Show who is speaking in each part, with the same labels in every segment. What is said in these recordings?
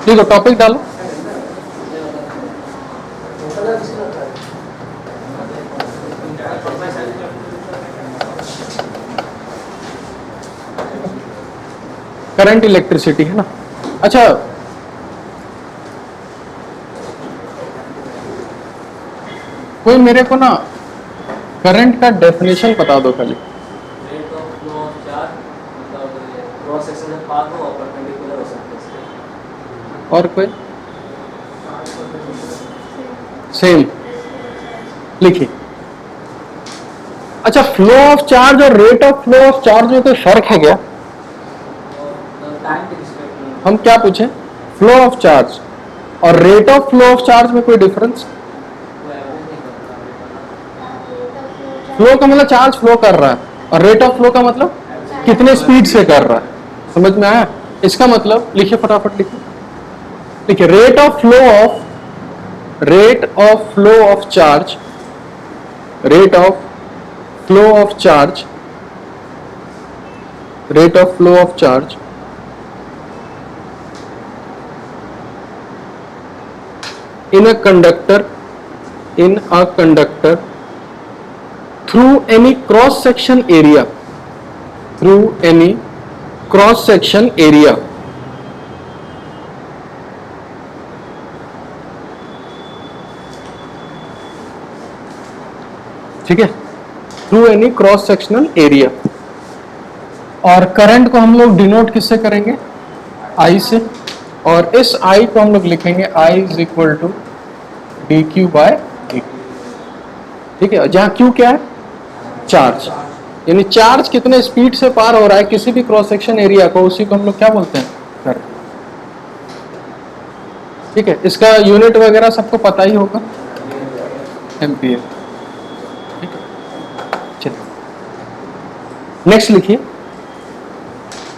Speaker 1: ठीक है, टॉपिक डालो। करंट इलेक्ट्रिसिटी है ना। अच्छा, कोई मेरे को ना करंट का डेफिनेशन बता दो खाली।
Speaker 2: Rate of flow of charge, मतलब क्रॉस सेक्शनल पाथ हो और परपेंडिकुलर हो सकते हैं।
Speaker 1: और कोई? सेम लिखिए। अच्छा, फ्लो ऑफ चार्ज और rate of flow of charge में कोई फर्क है क्या?
Speaker 2: टाइम के रिस्पेक्ट में
Speaker 1: हम क्या पूछे? फ्लो ऑफ चार्ज और rate of flow of charge में कोई डिफरेंस?
Speaker 2: वो एवरेज नहीं करता।
Speaker 1: फ्लो का मतलब चार्ज फ्लो कर रहा है, और रेट ऑफ फ्लो का मतलब कितने स्पीड से कर रहा है। समझ में आया? इसका मतलब लिखिए, फटाफट लिखिए। देखिए, rate of flow of charge, rate of flow of charge, rate of flow of charge in a conductor through any cross section area, ठीक है, through any cross sectional area. और करंट को हम लोग डिनोट किससे करेंगे? आई से। और इस आई को हम लोग लिखेंगे I is equal to D Q by D. ठीक है, जहां क्यू क्या है? चार्ज। यानी चार्ज कितने स्पीड से पार हो रहा है किसी भी क्रॉस सेक्शन एरिया को, उसी को हम लोग क्या बोलते हैं? करंट। ठीक है, इसका यूनिट वगैरह सबको पता ही होगा, एम्पियर। ठीक है, चलिए नेक्स्ट लिखिए।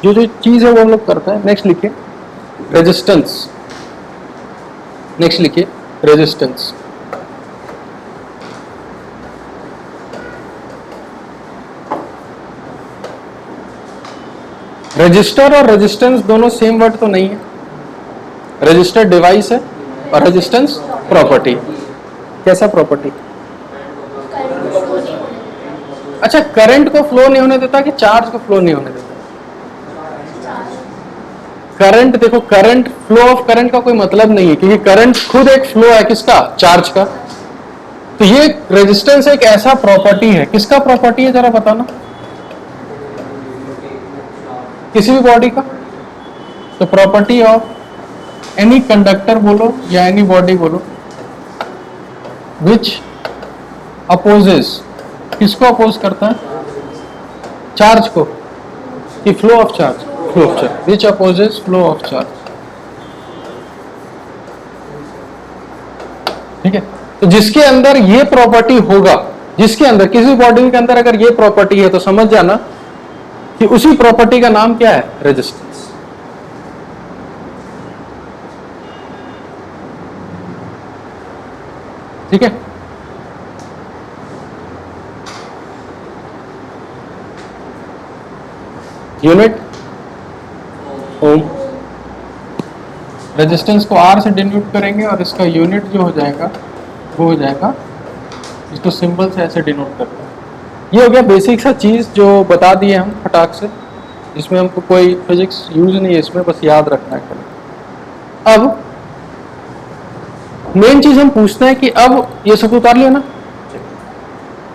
Speaker 1: जो जो चीज है वो हम लोग करते हैं। नेक्स्ट लिखिए रेजिस्टेंस। नेक्स्ट लिखिए रेजिस्टेंस। रजिस्टर और रेजिस्टेंस दोनों सेम वर्ड तो नहीं है। रजिस्टर डिवाइस है और रेजिस्टेंस प्रॉपर्टी। कैसा प्रॉपर्टी? अच्छा, करंट को फ्लो नहीं होने देता कि चार्ज को फ्लो नहीं होने देता? करंट, देखो, करंट, फ्लो ऑफ करंट का कोई मतलब नहीं है, क्योंकि करंट खुद एक फ्लो है किसका? चार्ज का। तो ये रेजिस्टेंस एक ऐसा प्रॉपर्टी है। किसका प्रॉपर्टी है जरा बताना? किसी भी बॉडी का। तो प्रॉपर्टी ऑफ एनी कंडक्टर बोलो या एनी बॉडी बोलो विच अपोजेस, किसको अपोज करता है? चार्ज को। कि flow of charge? Flow of charge, which opposes flow of charge. ठीक है, तो जिसके अंदर ये प्रॉपर्टी होगा, जिसके अंदर, किसी बॉडी के अंदर अगर ये प्रॉपर्टी है, तो समझ जाना कि उसी प्रॉपर्टी का नाम क्या है? रेजिस्टेंस। ठीक है, यूनिट ओम। रेजिस्टेंस को R से डिनोट करेंगे और इसका यूनिट जो हो जाएगा वो हो जाएगा, इसको सिंबल से ऐसे डिनोट करते हैं। ये हो गया बेसिक सा चीज़ जो बता दिए हम फटाक से, जिसमें हमको कोई फिजिक्स यूज नहीं है इसमें, बस याद रखना है खाली। अब मेन चीज हम पूछते हैं कि अब ये सब उतार लिया ना,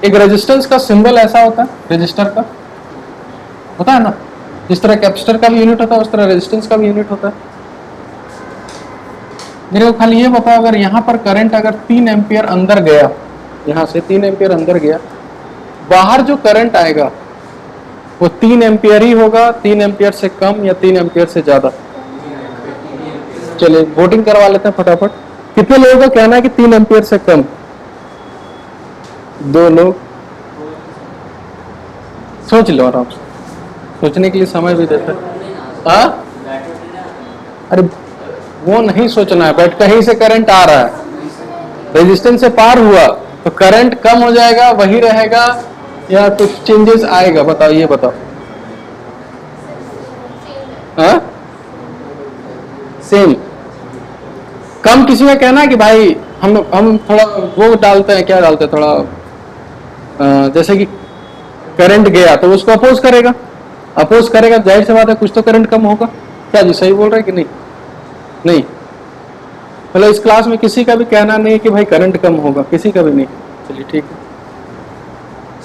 Speaker 1: एक रेजिस्टेंस का सिंबल ऐसा होता है, रजिस्टर का होता है ना, जिस तरह कैपेसिटर का भी यूनिट होता है उस तरह रेजिस्टेंस का भी यूनिट होता है। मेरे को खाली ये बताओ, अगर यहाँ पर करंट अगर 3 एम्पियर अंदर गया, यहाँ से 3 एम्पियर अंदर गया, बाहर जो करंट आएगा वो 3 एम्पियर ही होगा, 3 एम्पियर से कम या 3 एम्पियर से ज्यादा? चलिए वोटिंग करवा लेते हैं फटाफट। कितने लोगों का कहना है कि 3 एम्पियर से कम? 2 लोग। सोच लो आराम से, सोचने के लिए समय भी देते हैं। अरे वो नहीं सोचना है, बट कहीं से करंट आ रहा है, रेजिस्टेंस से पार हुआ तो करंट कम हो जाएगा, वही रहेगा, या कुछ चेंजेस आएगा? बताओ, ये बताओ। हाँ, सेम। कम किसी का कहना है कि भाई हम थोड़ा वो डालते हैं, क्या डालते हैं, थोड़ा जैसे कि करंट गया तो उसको अपोज करेगा, अपोज करेगा, जाहिर सी बात है कुछ तो करंट कम होगा। क्या जी सही बोल रहे हैं कि नहीं? नहीं, मतलब इस क्लास में किसी का भी कहना नहीं कि भाई करंट कम होगा, किसी का भी नहीं। चलिए ठीक है,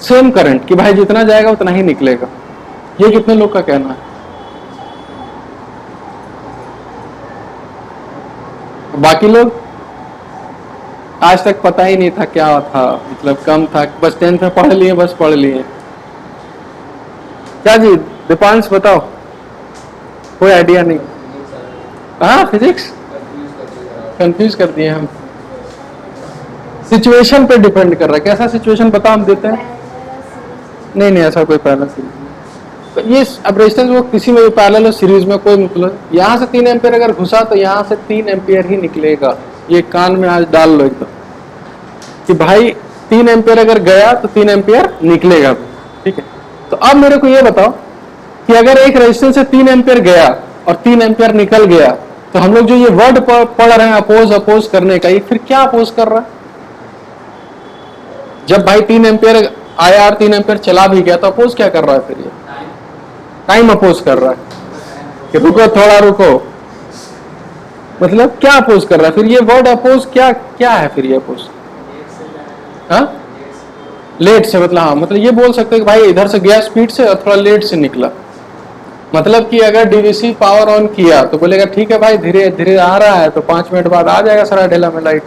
Speaker 1: सेम करंट कि भाई जितना जाएगा उतना ही निकलेगा, ये कितने लोग का कहना है? बाकी लोग आज तक पता ही नहीं था क्या था, मतलब कम था, बस 10th में पढ़ लिए, बस पढ़ लिए। क्या जी दीपांश बताओ, कोई आइडिया नहीं? हाँ फिजिक्स कंफ्यूज कर दिए हम। सिचुएशन पे डिपेंड कर रहा है, कैसा सिचुएशन बता हम देते हैं। नहीं नहीं, ऐसा कोई पैरेलल सीरीज, ये अब रेजिस्टेंस वो किसी में भी पैरेलल और सीरीज में कोई मतलब, यहाँ से 3 एम्पियर अगर घुसा तो यहाँ से 3 एम्पियर ही निकलेगा। ये कान में आज डाल लो एकदम कि भाई 3 एम्पियर अगर गया तो 3 एम्पियर निकलेगा, ठीक है। तो अब मेरे को ये बताओ कि अगर एक रेजिस्टेंस से 3 एम्पियर गया और 3 एम्पियर निकल गया, तो हम लोग जो ये वर्ड पढ़ रहे हैं अपोज अपोज करने का, ये फिर क्या अपोज कर रहा है? जब भाई 3 एम्पियर आया और 3 एम्पियर चला भी गया तो अपोज क्या कर रहा है? फिर ये टाइम अपोज कर रहा है कि रुको थोड़ा रुको, मतलब क्या अपोज कर रहा है? फिर ये वर्ड अपोज क्या क्या है? फिर ये अपोज लेट से, मतलब हाँ, मतलब ये बोल सकते हैं कि भाई इधर से गया स्पीड से और थोड़ा लेट से निकला। मतलब कि अगर डीवीसी पावर ऑन किया तो बोलेगा ठीक है भाई धीरे धीरे आ रहा है, तो 5 मिनट बाद आ जाएगा सारा ढेला में लाइट।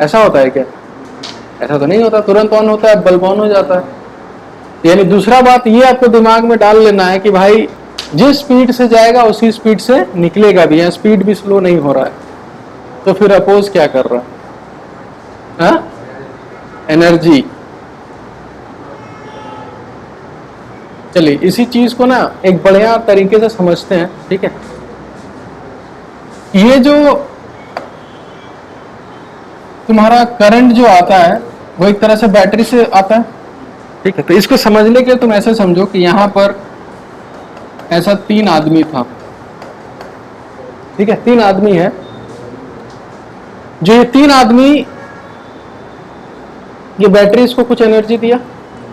Speaker 1: ऐसा होता है क्या? ऐसा तो नहीं होता, तुरंत ऑन होता है, बल्ब ऑन हो जाता है। यानी दूसरा बात ये आपको दिमाग में डाल लेना है कि भाई जिस स्पीड से जाएगा उसी स्पीड से निकलेगा भी, यहाँ स्पीड भी स्लो नहीं हो रहा है। तो फिर अपोज क्या कर रहा है? एनर्जी। चलिए इसी चीज को ना एक बढ़िया तरीके से समझते हैं, ठीक है। ये जो तुम्हारा करंट जो आता है वो एक तरह से बैटरी से आता है, ठीक है। तो इसको समझने के लिए तुम ऐसे समझो कि यहां पर ऐसा 3 आदमी था, ठीक है, 3 आदमी है। जो ये 3 आदमी, ये बैटरी इसको कुछ एनर्जी दिया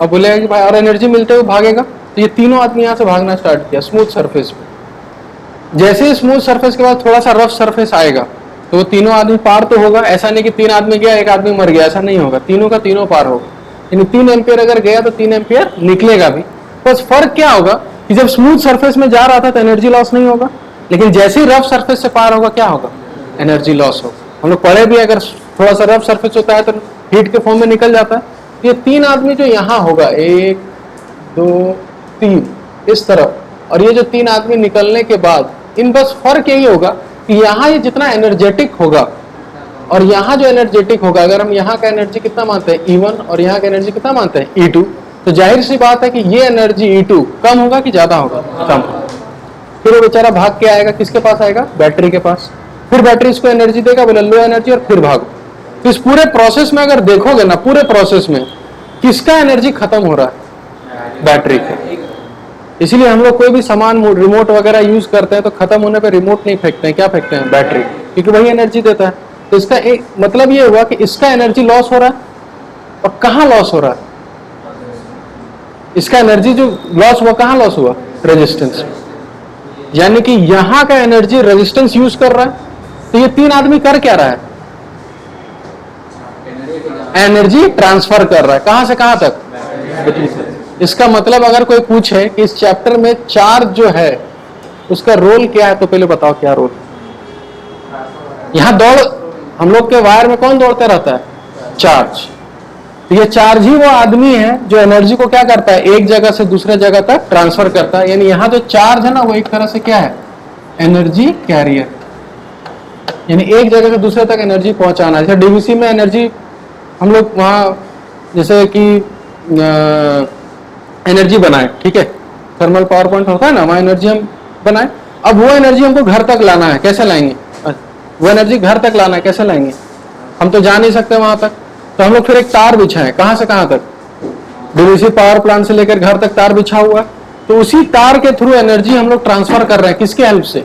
Speaker 1: और बोलेगा कि भाई और एनर्जी मिलते हुए भागेगा। तो ये तीनों आदमी यहां से भागना स्टार्ट किया स्मूथ सरफेस पे। जैसे ही स्मूथ सरफेस के बाद थोड़ा सा रफ सरफेस आएगा तो वो तीनों आदमी पार तो होगा। ऐसा नहीं कि 3 आदमी गया 1 आदमी मर गया, ऐसा नहीं होगा, तीनों का तीनों पार होगा। यानी 3 एम्पियर अगर गया तो 3 एम्पियर निकलेगा भी। बस फर्क क्या होगा कि जब स्मूथ सरफेस में जा रहा था तो एनर्जी लॉस नहीं होगा, लेकिन जैसे ही रफ सरफेस से पार होगा क्या होगा? एनर्जी लॉस होगा। हम लोग पढ़े भी, अगर थोड़ा सा रफ सरफेस होता है तो हीट के फॉर्म में निकल जाता है। ये 3 आदमी जो यहाँ होगा, 1 2 3 इस तरफ, और ये जो 3 आदमी निकलने के बाद, इन बस फर्क यही होगा कि यहाँ ये जितना एनर्जेटिक होगा और यहाँ जो एनर्जेटिक होगा, अगर हम यहाँ का एनर्जी कितना मानते हैं E1 और यहाँ का एनर्जी कितना मानते हैं E2, तो जाहिर सी बात है कि ये एनर्जी E2 कम होगा कि ज्यादा होगा? कम। फिर वो बेचारा भाग के आएगा, किसके पास आएगा? बैटरी के पास। फिर बैटरी इसको एनर्जी देगा, बोले लो एनर्जी, और फिर भागो। तो इस पूरे प्रोसेस में अगर देखोगे ना, पूरे प्रोसेस में किसका एनर्जी खत्म हो रहा है? बैटरी का। इसीलिए हम लोग कोई भी सामान रिमोट वगैरह यूज करते हैं तो खत्म होने पे रिमोट नहीं फेंकते हैं, क्या फेंकते हैं? बैटरी, क्योंकि वही एनर्जी देता है। तो इसका एक मतलब ये हुआ कि इसका एनर्जी लॉस हो रहा है, और कहाँ लॉस हो रहा है? इसका एनर्जी जो लॉस हुआ कहाँ लॉस हुआ? रेजिस्टेंस। यानी कि यहां का एनर्जी रेजिस्टेंस यूज कर रहा है। तो ये 3 आदमी कर क्या रहा है? एनर्जी ट्रांसफर कर रहा है। कहां से कहां तक? इसका मतलब अगर कोई पूछे कि इस चैप्टर में चार्ज जो है उसका रोल क्या है, तो पहले बताओ क्या रोल? यहां दौड़, हम लोग के वायर में कौन दौड़ता रहता है? चार्ज। तो ये चार्ज ही वो आदमी है जो एनर्जी को क्या करता है? एक जगह से दूसरे जगह तक ट्रांसफर करता है। यानी यहाँ जो चार्ज है ना, वो एक तरह से क्या है? Energy carrier. यानी एक जगह से दूसरे तक एनर्जी पहुंचाना। जैसे डीवीसी में एनर्जी हम लोग वहां जैसे कि एनर्जी बनाए, ठीक है, थर्मल पावर प्लांट होता है ना, वहां एनर्जी हम बनाए। अब वो एनर्जी हमको घर तक लाना है, कैसे लाएंगे? वो एनर्जी घर तक लाना है, कैसे लाएंगे? हम तो जा नहीं सकते वहां तक, तो हम लोग फिर एक तार बिछाएं। कहां से कहां तक? डीवीसी पावर प्लांट से लेकर घर तक तार बिछा हुआ है। तो उसी तार के थ्रू एनर्जी हम लोग ट्रांसफर कर रहे हैं, किसके हेल्प से?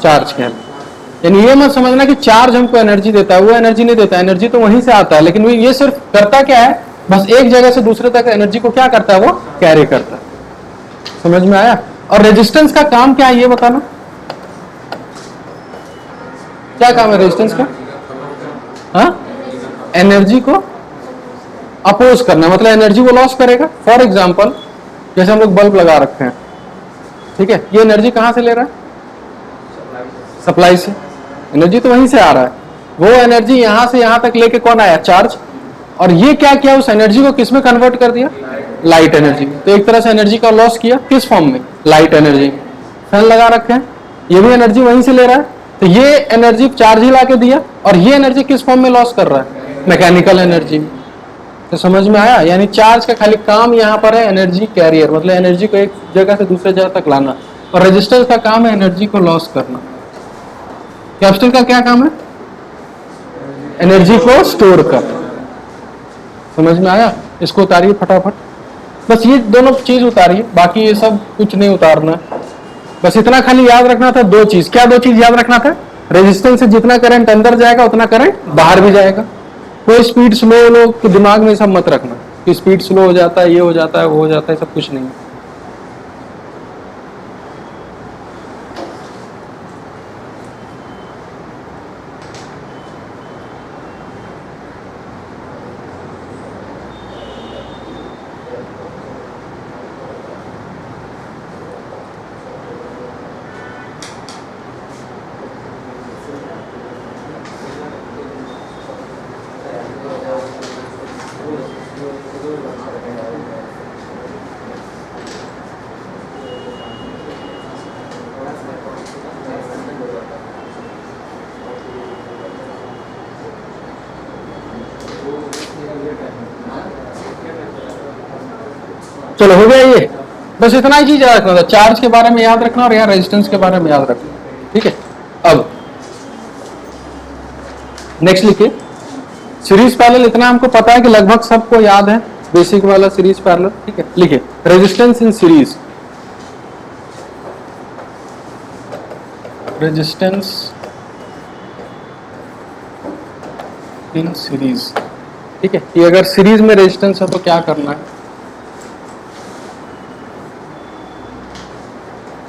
Speaker 1: चार्ज के हेल्प। यानी ये मत समझना कि चार्ज हमको एनर्जी देता है, वो एनर्जी नहीं देता, एनर्जी तो वहीं से आता है, लेकिन वो ये सिर्फ करता क्या है, बस एक जगह से दूसरे तक एनर्जी को क्या करता है, वो कैरी करता है। समझ में आया? और रेजिस्टेंस का काम क्या है ये बताना, क्या काम है रेजिस्टेंस का? हाँ, एनर्जी को अपोज करना, मतलब एनर्जी वो लॉस करेगा। फॉर एग्जाम्पल जैसे हम लोग बल्ब लगा रखे हैं, ठीक है, ये एनर्जी कहां से ले रहा है? सप्लाई से। एनर्जी तो वहीं से आ रहा है, वो एनर्जी यहां से यहां तक लेके कौन आया? चार्ज। और ये क्या किया, उस एनर्जी को किस में कन्वर्ट कर दिया? Light energy. तो एक तरह से एनर्जी का लॉस किया, किस फॉर्म में? Light energy. फैन लगा रखे हैं, ये भी एनर्जी वहीं से ले रहा है, तो ये एनर्जी चार्ज ही ला के दिया, और ये एनर्जी किस फॉर्म में लॉस कर रहा है? Mechanical energy. तो समझ में आया? यानी चार्ज का खाली काम यहाँ पर है एनर्जी कैरियर, मतलब एनर्जी को एक जगह से दूसरे जगह तक लाना, और रेजिस्टेंस का काम है एनर्जी को लॉस करना। कैपेसिटर का क्या काम है? एनर्जी को स्टोर करना। समझ में आया? इसको उतारिए फटाफट, बस ये दोनों चीज उतारिए, बाकी ये सब कुछ नहीं उतारना है। बस इतना खाली याद रखना था, दो चीज। क्या दो चीज याद रखना था? रेजिस्टेंस से जितना करंट अंदर जाएगा उतना करंट बाहर भी जाएगा। कोई स्पीड स्लो लोग के दिमाग में सब मत रखना कि स्पीड स्लो हो जाता है, ये हो जाता है, वो हो जाता है, सब कुछ नहीं है। चलो हो गया ये, बस इतना ही चीज याद रखना था, चार्ज के बारे में याद रखना और यहाँ रेजिस्टेंस के बारे में याद रखना। ठीक है, अब नेक्स्ट लिखिए सीरीज पैरेलल। इतना हमको पता है कि लगभग सबको याद है, बेसिक वाला सीरीज पैरेलल। ठीक है, लिखिए resistance in series. Resistance in series. ठीक है, ये अगर सीरीज में रेजिस्टेंस है तो क्या करना है?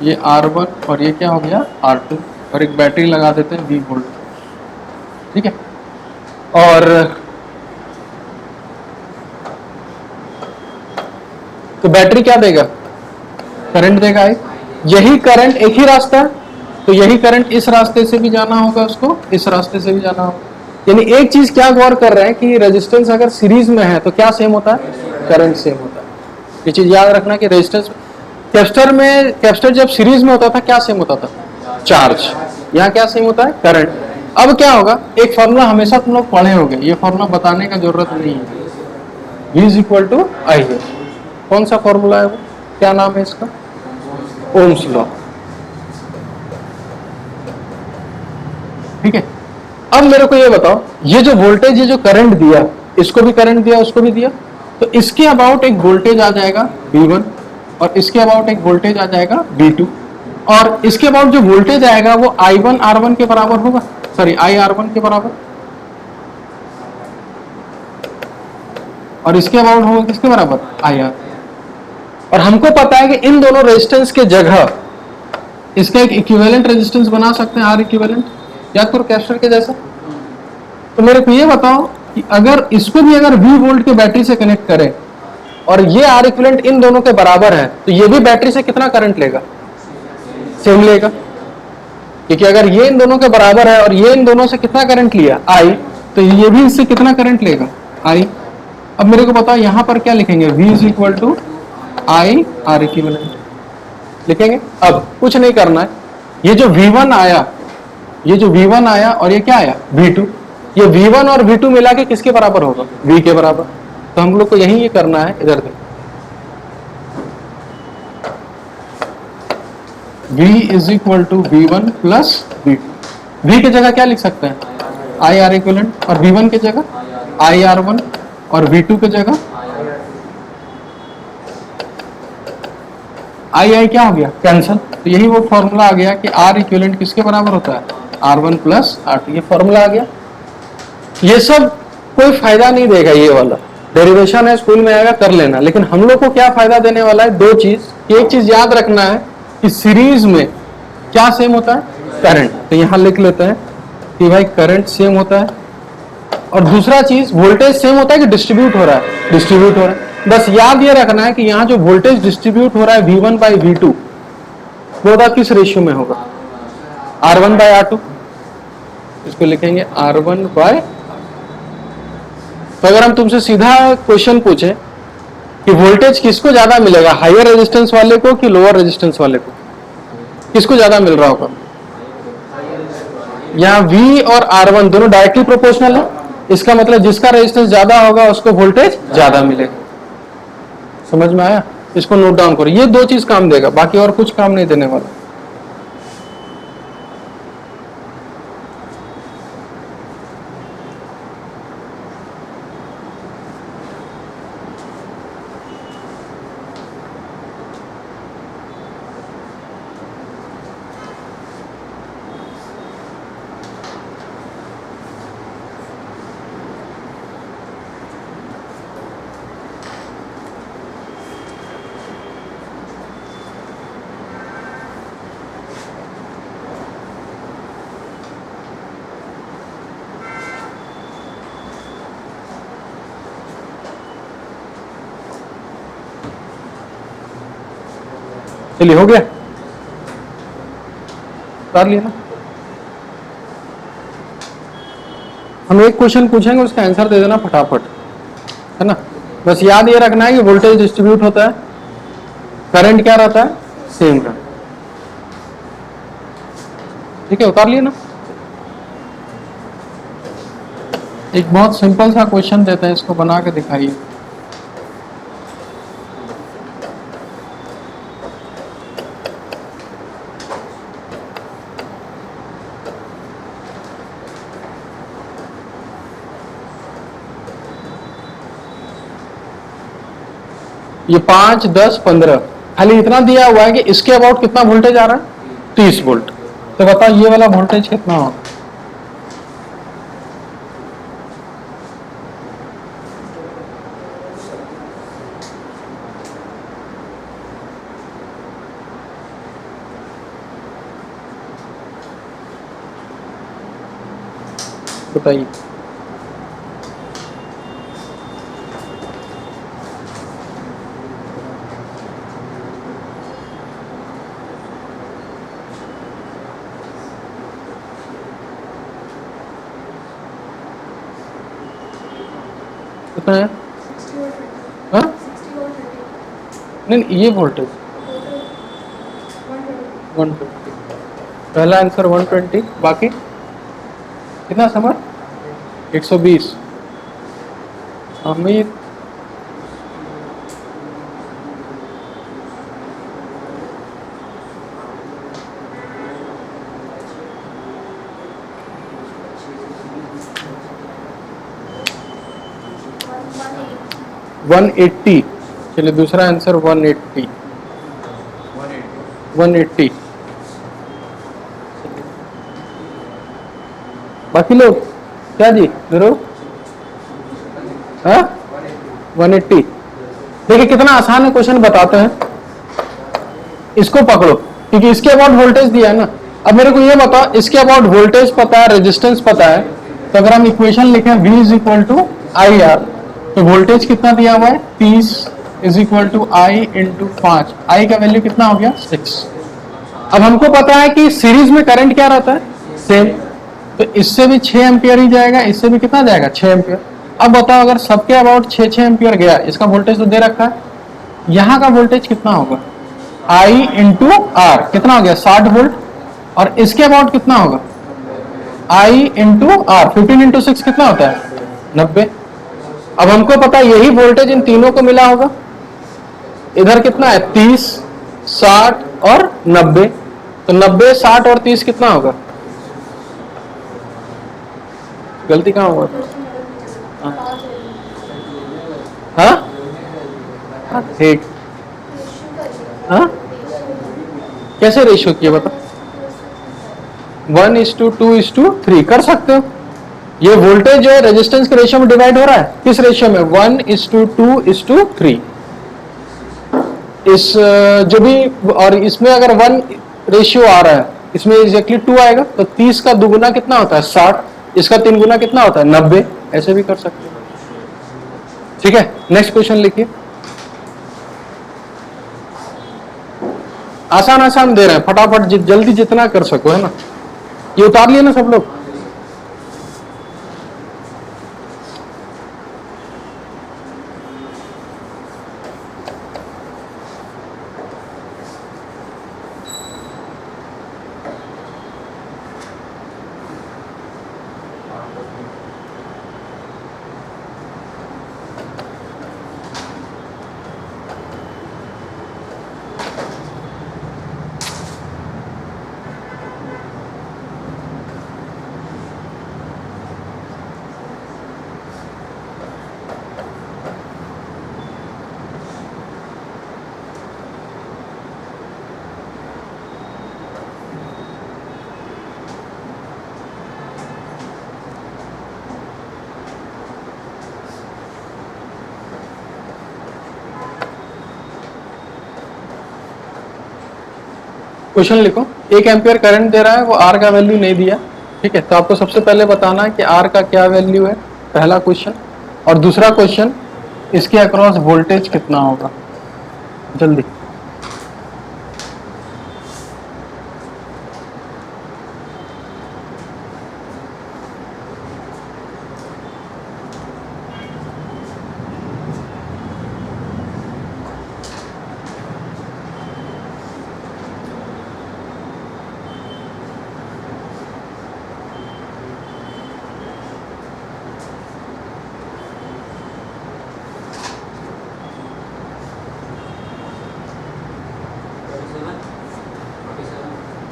Speaker 1: ये R1 और ये क्या हो गया R2, और एक बैटरी लगा देते हैं 20 वोल्ट। ठीक है, और तो बैटरी क्या देगा? करंट देगा। यही करंट एक ही रास्ता है, तो यही करंट इस रास्ते से भी जाना होगा, उसको इस रास्ते से भी जाना होगा। यानी एक चीज क्या गौर कर रहे हैं कि रेजिस्टेंस अगर सीरीज में है तो क्या सेम होता है? करंट सेम होता है। ये चीज याद रखना कि रेजिस्टेंस कैपेसिटर जब सीरीज में होता था क्या सेम होता था? चार्ज। यहाँ क्या सेम होता है? करंट। अब क्या होगा, एक फॉर्मूला हमेशा तुम लोग पढ़े होंगे, ये फॉर्मूला बताने का जरूरत नहीं है। V इज इक्वल टू आई है। कौन सा फॉर्मूला है वो, क्या नाम है इसका? Ohm's law. ठीक है, अब मेरे को ये बताओ, ये जो वोल्टेज, ये जो करंट दिया, इसको भी करंट दिया, उसको भी दिया, तो इसके अबाउट एक वोल्टेज आ जाएगा V1, और इसके अबाउट एक वोल्टेज आ जाएगा V2, और इसके अबाउट जो वोल्टेज आएगा वो I1 R1 के बराबर होगा, सॉरी I R1 के बराबर, और इसके अबाउट होगा किसके बराबर? IR। और हमको पता है कि इन दोनों रेजिस्टेंस के जगह इसका एक इक्विवेलेंट रेजिस्टेंस बना सकते हैं, R इक्विवेलेंट, या तो कैपेसिटर के जैसा। तो मेरे को ये बताओ कि अगर इसको भी अगर V वोल्ट के बैटरी से कनेक्ट करें और ये R इक्विवेलेंट इन दोनों के बराबर है, तो ये भी बैटरी से कितना करंट लेगा? सेम लेगा, क्योंकि अगर ये इन दोनों के बराबर है और ये इन दोनों से कितना करंट लिया? I, तो ये भी इससे कितना करंट लेगा? I। अब मेरे को बताओ यहाँ पर क्या लिखेंगे? V is equal to I R equivalent लिखेंगे। अब कुछ नहीं करना है, ये जो V1 आया, ये जो V1 आया और ये क्या आया? V2, ये V1 और V2 मिला के किसके बराबर होगा? V के बराबर। तो हम लोग को यही ये करना है, इधर देखो V is equal to V1 plus V2। V की जगह क्या लिख सकते हैं? I R इक्विवेलेंट, और V1 की जगह I R1, और V2 की जगह I क्या हो गया? कैंसल। तो यही वो फॉर्मूला आ गया कि R इक्विवेलेंट किसके बराबर होता है? R1 प्लस R2, ये फॉर्मूला आ गया। ये सब कोई फायदा नहीं देगा, ये वाला डेरिवेशन है, स्कूल में आएगा कर लेना। लेकिन हम लोग को क्या फायदा देने वाला है, दो चीज। एक चीज याद रखना है कि सीरीज में क्या सेम होता है, करंट। तो यहां लिख लेते हैं कि भाई करंट सेम होता है, और दूसरा चीज वोल्टेज सेम होता है कि डिस्ट्रीब्यूट हो रहा है, डिस्ट्रीब्यूट हो रहा है। बस याद ये रखना है कि यहाँ जो वोल्टेज डिस्ट्रीब्यूट हो रहा है V1 बाई V2, वो किस रेशियो में होगा, R1 बाय R2। इसको लिखेंगे R1 बाय। तो अगर हम तुमसे सीधा क्वेश्चन पूछे कि वोल्टेज किसको ज्यादा मिलेगा, हायर रेजिस्टेंस वाले को कि लोअर रेजिस्टेंस वाले को, किसको ज्यादा मिल रहा होगा? यहाँ V और R1 दोनों डायरेक्टली प्रोपोर्शनल है, इसका मतलब जिसका रेजिस्टेंस ज्यादा होगा उसको वोल्टेज ज्यादा मिलेगा। समझ में आया? इसको नोट डाउन करो, ये दो चीज काम देगा, बाकी और कुछ काम नहीं देने वाला। चलिए, हो गया, कर लिया ना। हम एक क्वेश्चन पूछेंगे, उसका आंसर दे देना फटाफट, है ना। बस याद ये रखना है कि वोल्टेज डिस्ट्रीब्यूट होता है, करंट क्या रहता है, सेम रहता है। ठीक है, उतार लिया ना। एक बहुत सिंपल सा क्वेश्चन देते हैं, इसको बना के दिखाइए। ये 5, 10, 15 खाली इतना दिया हुआ है कि इसके अबाउट कितना वोल्टेज आ रहा है, 30 वोल्ट। तो बताओ ये वाला वोल्टेज कितना होगा? बताइए। कितना है? हाँ? नहीं, ये वोल्टेज 120। पहला आंसर 120, बाकी कितना समझ? 120। अमित वन 180। चलिए, दूसरा आंसर 180। 180। बाकी लोग क्या जी जरूर? हाँ, 180। देखिए कितना आसान है क्वेश्चन, बताते हैं। इसको पकड़ो, क्योंकि इसके अबाउट वोल्टेज दिया है ना। अब मेरे को ये बताओ, इसके अबाउट वोल्टेज पता है, रेजिस्टेंस पता है, तो अगर हम इक्वेशन लिखें V is equal to I R, तो वोल्टेज कितना दिया हुआ है, 30 is equal to I into 5। I का वैल्यू कितना हो गया, 6। अब हमको पता है कि सीरीज में करंट क्या रहता है, सेम। तो इससे भी 6 एम्पियर ही जाएगा, इससे भी कितना जाएगा, 6 एम्पियर। अब बताओ, अगर सबके अबाउट 6 एम्पियर गया, इसका वोल्टेज तो दे रखा है, यहाँ का वोल्टेज कितना होगा, आई इंटू आर, कितना हो गया, 60 वोल्ट। और इसके अबाउट कितना होगा, आई इंटू आर, 15 इंटू 6 कितना होता है, 90। अब हमको पता है यही वोल्टेज इन तीनों को मिला होगा। इधर कितना है, 30, 60 और 90। तो 90, 60 और 30 कितना होगा, गलती कहाँ हुआ? हाँ, ठीक। हाँ, कैसे रेशियो किया बता? 1:2:3 कर सकते हो। ये वोल्टेज जो है रेजिस्टेंस के रेशियो में डिवाइड हो रहा है, किस रेशियो में? 1:2:3। इस जो भी, और इसमें अगर 1 रेशियो आ रहा है, इसमें एग्जैक्टली 2 आएगा, तो 30 का दुगुना कितना होता है? 60। इसका 3 गुना कितना होता है? 90। ऐसे भी कर सकते हो। ठीक है, नेक्स्ट क्वेश्चन लिखिए। आसान आसान दे रहे हैं, फटाफट जल्दी जितना कर सको, है ना। ये उतार लिए ना सब लोग? क्वेश्चन लिखो। 1 एम्पियर करंट दे रहा है, वो आर का वैल्यू नहीं दिया। ठीक है, तो आपको सबसे पहले बताना है कि आर का क्या वैल्यू है, पहला क्वेश्चन। और दूसरा क्वेश्चन, इसके अक्रॉस वोल्टेज कितना होगा, जल्दी।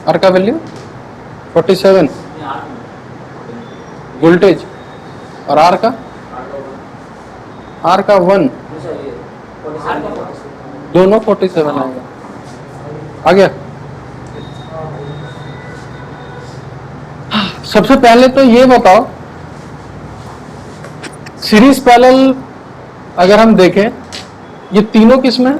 Speaker 1: आर का वैल्यू 47 वोल्टेज, और आर का 1, दोनों 47 आएगा। आ गया। सबसे पहले तो ये बताओ, सीरीज पैरेलल अगर हम देखें, ये तीनों किसमें है?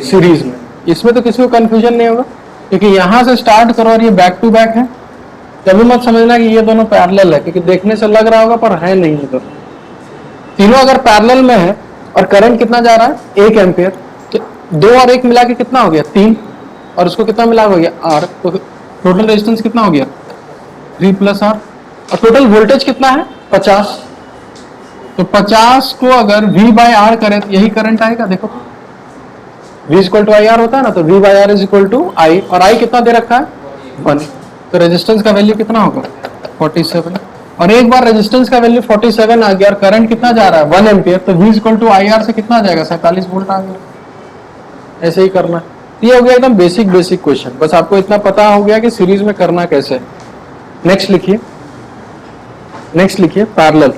Speaker 1: सीरीज में। इसमें तो किसी को कंफ्यूजन नहीं होगा, क्योंकि यहां से स्टार्ट करो और ये बैक टू बैक है। कभी मत समझना कि ये दोनों पैरेलल है, क्योंकि देखने से लग रहा होगा पर है नहीं। ये दोनों तीनों अगर पैरेलल में है और करंट कितना जा रहा है? 1 एम्पियर, तो 2 और 1 मिला के कितना हो गया? 3, और उसको कितना मिला हो गया? आर। तो टोटल रेजिस्टेंस कितना हो गया? 3 + आर। और टोटल वोल्टेज कितना है? 50। तो 50 को अगर V/R करें तो यही करंट आएगा। देखो V = IR होता है ना, तो V/R = I, और I कितना दे रखा है? 1। तो रेजिस्टेंस का वैल्यू कितना होगा? 47। और एक बार रेजिस्टेंस का वैल्यू 47 आ गया और करंट कितना जा रहा है? 1 एम्पियर, तो V = IR से कितना आ जाएगा? 47 वोल्ट आ गया। ऐसे ही करना है। ये हो गया एकदम बेसिक क्वेश्चन। बस आपको इतना पता हो गया कि सीरीज में करना कैसे। नेक्स्ट लिखिए पैरेलल।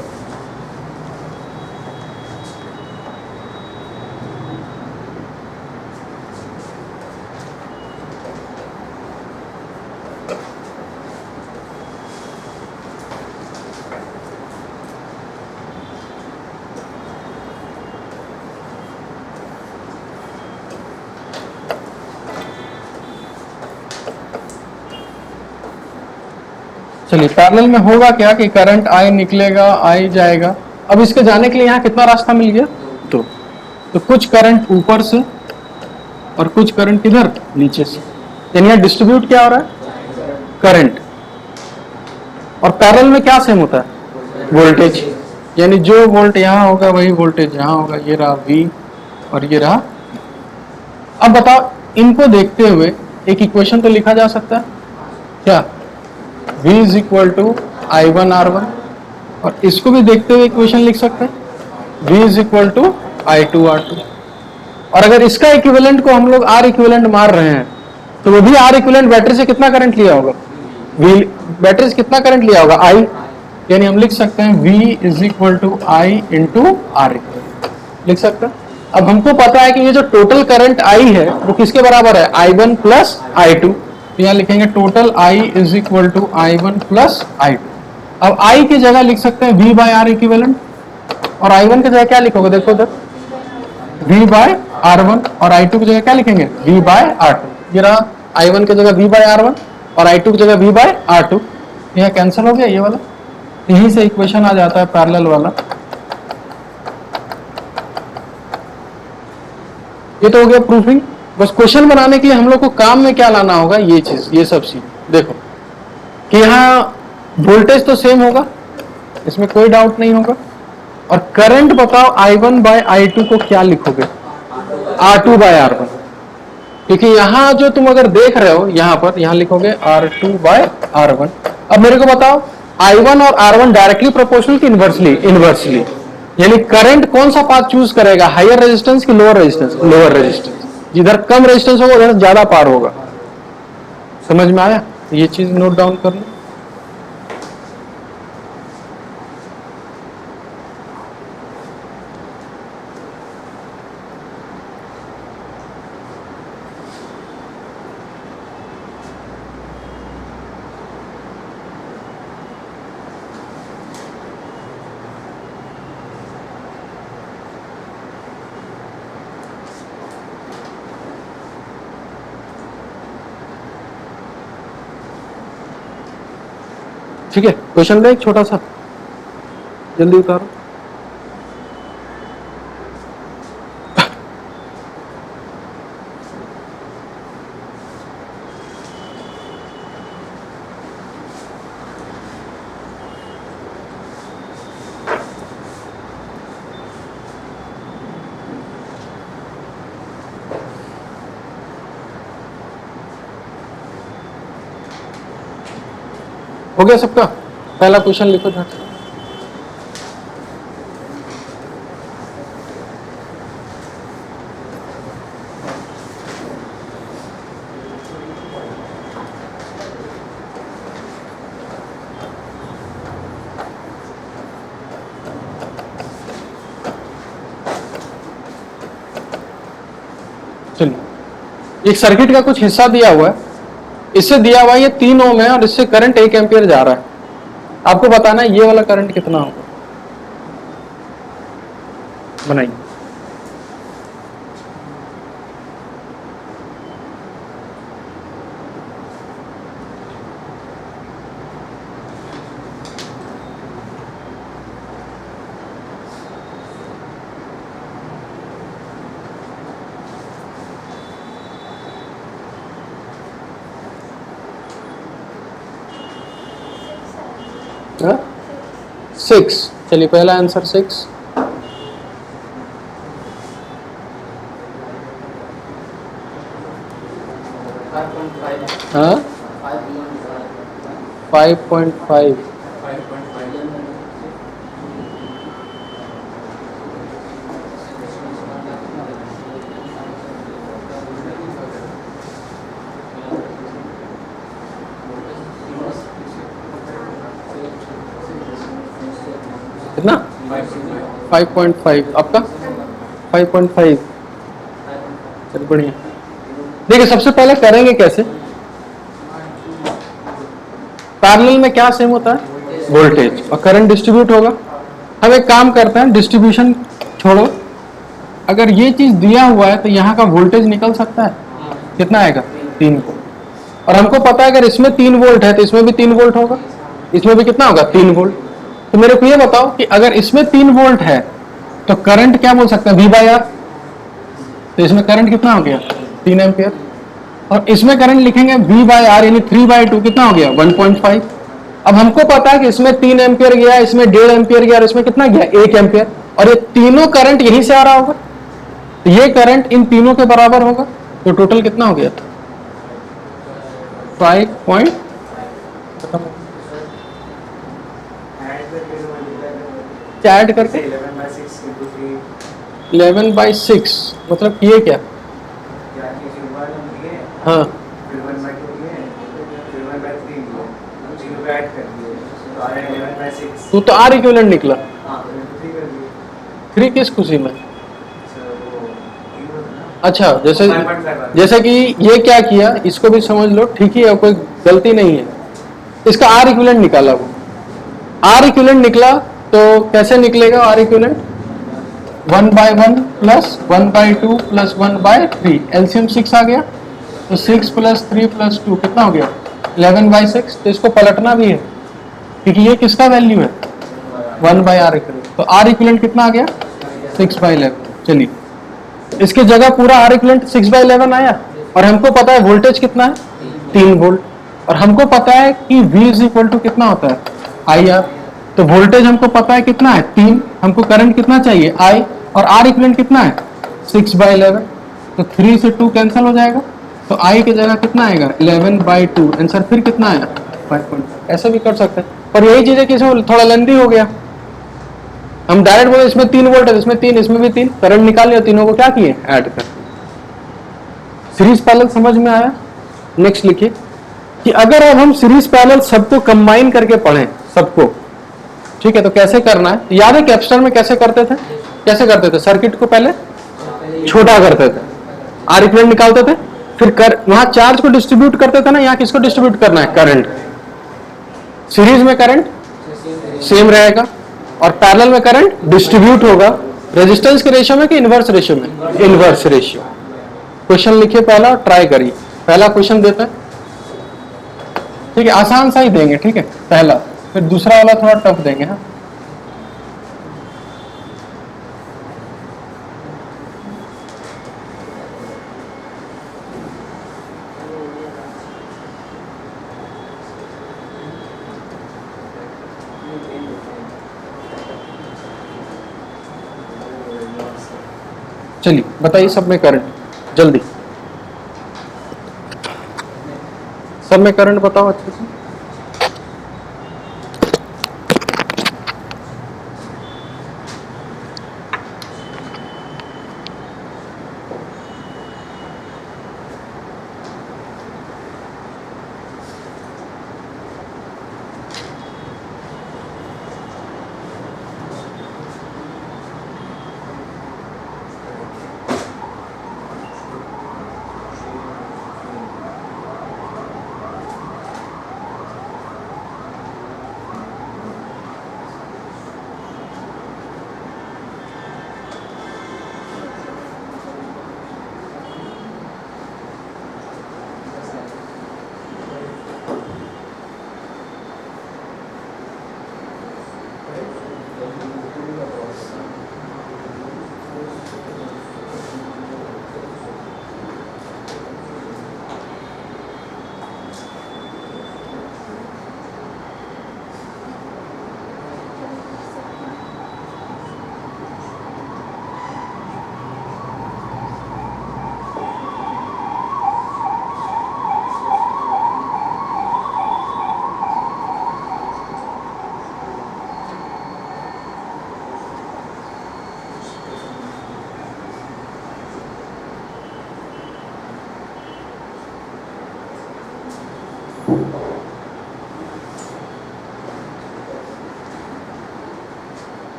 Speaker 1: चलिए, पैरेलल में होगा क्या कि करंट आई निकलेगा, आई जाएगा। अब इसके जाने के लिए यहाँ कितना रास्ता मिल गया? 2। तो कुछ करंट ऊपर से और कुछ करंट इधर नीचे से, यानी यहाँ डिस्ट्रीब्यूट क्या हो रहा है? करंट। और पैरेलल में क्या सेम होता है? वोल्टेज। यानी जो वोल्ट यहाँ होगा वही वोल्टेज यहाँ होगा। ये रहा V और ये रहा। अब बताओ, इनको देखते हुए एक इक्वेशन तो लिखा जा सकता है क्या? V = I1R1। और इसको भी देखते हुए इक्वेशन लिख सकते हैं, V = I2R2। और अगर इसका इक्विवेलेंट को हम लोग R इक्विवेलेंट मार रहे हैं, तो वो भी R इक्विवेलेंट बैटरी से कितना करंट लिया होगा? V बैटरी से कितना करंट लिया होगा? I। यानी हम लिख सकते हैं V = I × R लिख सकते हैं। अब हमको पता है कि ये जो टोटल करंट I है वो किसके बराबर है? I1 + I2। तो यहाँ लिखेंगे total I is equal to I1 plus I2। अब I की जगह लिख सकते हैं V बाय आर इक्विवेलेंट, और I1 की जगह क्या लिखोगे, देखो उधर V बाय R1, और I2 की जगह क्या लिखेंगे V बाय R2। ये रहा I1 की जगह V बाय R1 और I2 की जगह V बाय R2। यह कैंसिल हो गया ये वाला, यहीं से इक्वेशन आ जाता है पैरेलल वाला। ये तो हो गया प्रूफिंग। बस क्वेश्चन बनाने के लिए हम लोग को काम में क्या लाना होगा, ये चीज, ये सब चीज देखो कि यहाँ वोल्टेज तो सेम होगा, इसमें कोई डाउट नहीं होगा, और करंट बताओ I1 बाय I2 को क्या लिखोगे, R2 बाय R1, क्योंकि यहां जो तुम अगर देख रहे हो यहां पर, यहां लिखोगे R2 बाय R1। अब मेरे को बताओ I1 और R1 डायरेक्टली प्रोपोर्शनल कि इनवर्सली, इनवर्सली, यानी करंट कौन सा पाथ चूज करेगा, हायर रेजिस्टेंस कि लोअर रेजिस्टेंस, लोअर रेजिस्टेंस। जिधर कम रेजिस्टेंस होगा उधर ज्यादा पार होगा। समझ में आया, ये चीज नोट डाउन कर लो। ठीक है, क्वेश्चन एक छोटा सा, जल्दी उतारो। हो गया सबका, पहला क्वेश्चन लिखो झट से। चलिए, एक सर्किट का कुछ हिस्सा दिया हुआ है, इससे दिया हुआ ये 3 ओम है और इससे करंट 1 एम्पियर जा रहा है। आपको बताना है ये वाला करंट कितना होगा, बनाइए। हाँ? 6, चलिए पहला आंसर 6। हाँ 5.5, कितना 5.5, आपका 5.5। चल बढ़िया। देखिए सबसे पहले करेंगे कैसे, पैरेलल में क्या सेम होता है, वोल्टेज, और करंट डिस्ट्रीब्यूट होगा। हम एक काम करते हैं, डिस्ट्रीब्यूशन छोड़ो, अगर ये चीज दिया हुआ है तो यहाँ का वोल्टेज निकल सकता है, कितना आएगा 3 वोल्ट, और हमको पता है अगर इसमें 3 वोल्ट है तो इसमें भी 3 वोल्ट होगा, इसमें भी कितना होगा 3 वोल्ट। तो मेरे को ये बताओ कि अगर इसमें 3 वोल्ट है तो करंट क्या बोल सकते हैं, V बाय आर। तो इसमें करंट कितना हो गया 3 एम्पियर, और इसमें करंट लिखेंगे V बाय आर यानी 3/2, कितना हो गया 1.5। अब हमको पता है कि इसमें 3 एम्पियर गया, इसमें 1.5 एम्पियर गया, और इसमें कितना गया 1 एम्पियर, और ये तीनों करंट यहीं से आ रहा होगा, तो ये करंट इन तीनों के बराबर होगा। तो टोटल कितना हो गया 5 पॉइंट, क्या ऐड करके 11/6, मतलब ये क्या, हाँ तो आर इक्विवेलेंट निकला। 3 किस खुशी में, अच्छा, जैसे
Speaker 2: 5.5
Speaker 1: जैसे कि ये क्या किया, इसको भी समझ लो, ठीक ही है, कोई गलती नहीं है। इसका आर इक्विवेलेंट निकाला, वो आर इक्विवेलेंट निकला तो कैसे निकलेगा R equivalent? 1/1 plus 1/2 plus 1/3, LCM 6 आ गया, तो 6 प्लस 3 प्लस 2 कितना हो गया? 11/6। तो इसको पलटना भी है क्योंकि ये किसका वैल्यू है? 1/r equivalent. तो आर इक्विवेलेंट कितना आ गया? 6/11। चलिए, इसकी जगह पूरा आर इक्विवेलेंट 6/11 आया, और हमको पता है वोल्टेज कितना है? 3 वोल्ट, और हमको पता है कि V इज इक्वल टू कितना होता है? IR। तो वोल्टेज हमको पता है कितना है? 3। हमको करंट कितना चाहिए? I। और आर इक्विवेलेंट कितना है? 6/11। तो 3 से 2 कैंसिल हो जाएगा, तो I की जगह कितना आएगा? 11/2। आंसर फिर कितना आया? 5.5। ऐसे भी कर सकते हैं, पर यही चीज है कि इसमें थोड़ा लेंदी हो गया। हम डायरेक्ट बोले इसमें 3 वोल्ट है, इसमें 3, इसमें भी 3, करंट निकाल लिया, तीनों को क्या किए? ऐड कर। सीरीज पैरेलल समझ में आया? नेक्स्ट लिखिए कि अगर अब हम सीरीज पैरेलल सबको कंबाइन करके पढ़ें, सबको, ठीक है, तो कैसे करना है? याद है कैप्स्टर में कैसे करते थे? कैसे करते थे? सर्किट को पहले छोटा करते थे, आर इक्विवेलेंट निकालते थे, फिर वहां चार्ज को डिस्ट्रीब्यूट करते थे ना, यहाँ किसको डिस्ट्रीब्यूट करना है? करंट। सीरीज में करंट सेम रहेगा, और पैरेलल में करंट डिस्ट्रीब्यूट होगा। रेजिस्टेंस के रेशियो में कि इनवर्स रेशियो में? Inverse ratio. क्वेश्चन लिखिए पहला, ट्राई करिए। पहला क्वेश्चन देते हैं, ठीक है, आसान सा ही देंगे, ठीक है, पहला, फिर दूसरा वाला थोड़ा टफ देंगे। हाँ, चलिए बताइए, सब में करंट, जल्दी सब में करंट बताओ अच्छे से।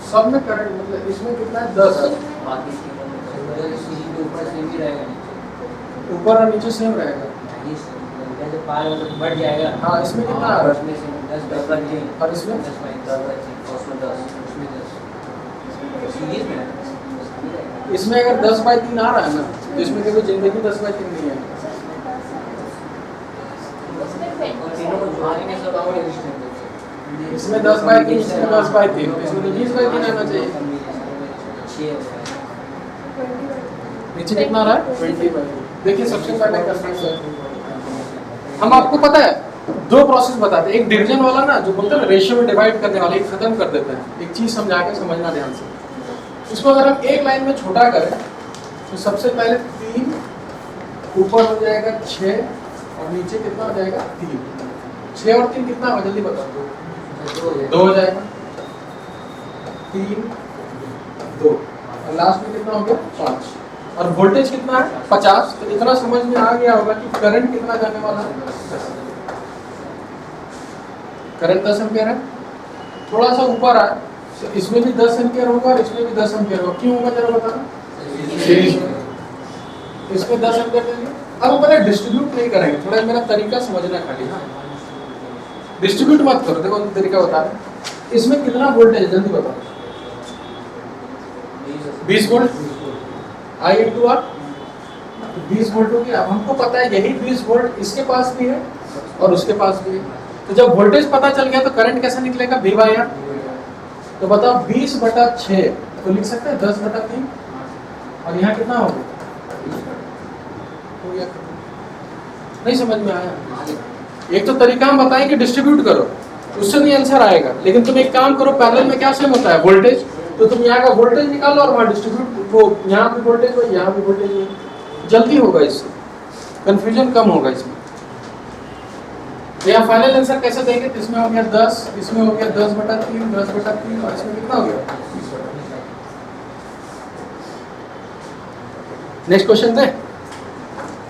Speaker 1: सब में करंट मतलब इसमें कितना है? 10।
Speaker 2: बाकी तीनों में तो ऊपर से भी रहेगा, नीचे
Speaker 1: ऊपर और नीचे सेम रहेगा।
Speaker 2: जैसे पार बढ़ जाएगा।
Speaker 1: हाँ, इसमें कितना आ रहा है?
Speaker 2: उसमें से 10/3,
Speaker 1: और इसमें
Speaker 2: 10/3, उसमें 10, उसमें 10 सीरीज में।
Speaker 1: इसमें अगर 10/3 आ रहा है ना, तो इसमें देखो जिंदगी 10/3 नहीं है।
Speaker 2: तीनों को जुड़ाने में सब और रेजिस्टेंस
Speaker 1: इसमें 10/3, इसमें 10/3, इसमें तो 20/3 आना चाहिए। नीचे कितना आ रहा है? 20/3। देखिए सबसे पहले करना है, हम आपको पता है दो प्रोसेस बताते हैं। एक डिवीजन वाला ना, जो बोलते हैं ना रेशियो में डिवाइड करने वाला, एक खत्म कर देते हैं। एक चीज समझा के समझना ध्यान से। इसको अगर हम एक लाइन में छोटा करें तो सबसे पहले 3 ऊपर हो जाएगा 6 और नीचे कितना हो जाएगा 3। 6 और 3 कितना होगा जल्दी बताओ। 2 हो जाएगा, 3 2 और लास्ट में कितना हो गया 5। और वोल्टेज कितना है 50। तो इतना समझ में आ गया होगा कि करंट कितना जाने वाला है। करंट 10 एम्पियर है। थोड़ा सा ऊपर आए तो इसमें भी 10 एम्पियर होगा और इसमें भी 10 एम्पियर होगा। क्यों होगा जरा बताना। इसमें 10 एम्पियर लेंगे। अब पहले डिस्ट्रीब्यूट नहीं करेंगे, थोड़ा मेरा तरीका समझना खाली। हाँ, डिस्ट्रीब्यूट मत करो, देखो तरीका बता रहे। इसमें कितना वोल्टेज है जल्दी बताओ। 20 volt I into R 20 volt हो गया। अब हमको पता है यही 20 वोल्ट इसके पास भी है और उसके पास भी है। तो जब वोल्टेज पता चल गया तो करंट कैसे निकलेगा V बाई आर। तो बताओ 20/6 तो लिख सकते हैं 10/3 और यहाँ कितना हो गया। नहीं समझ में आया। एक तो तरीका हम बताएं कि डिस्ट्रीब्यूट करो, उससे नहीं आंसर आएगा। लेकिन तुम एक काम करो, पैरेलल में क्या सेम होता है वोल्टेज। तो तुम यहाँ का वोल्टेज निकालो और वहाँ डिस्ट्रीब्यूट, वो यहाँ भी वोल्टेज हो यहाँ भी वोल्टेज हो, जल्दी होगा, इससे कंफ्यूजन कम होगा इसमें। यहाँ फाइनल आंसर कैसे देंगे। तो इसमें हो गया 10, इसमें हो गया 10/3 10/3 और इसमें कितना हो गया। नेक्स्ट क्वेश्चन दे।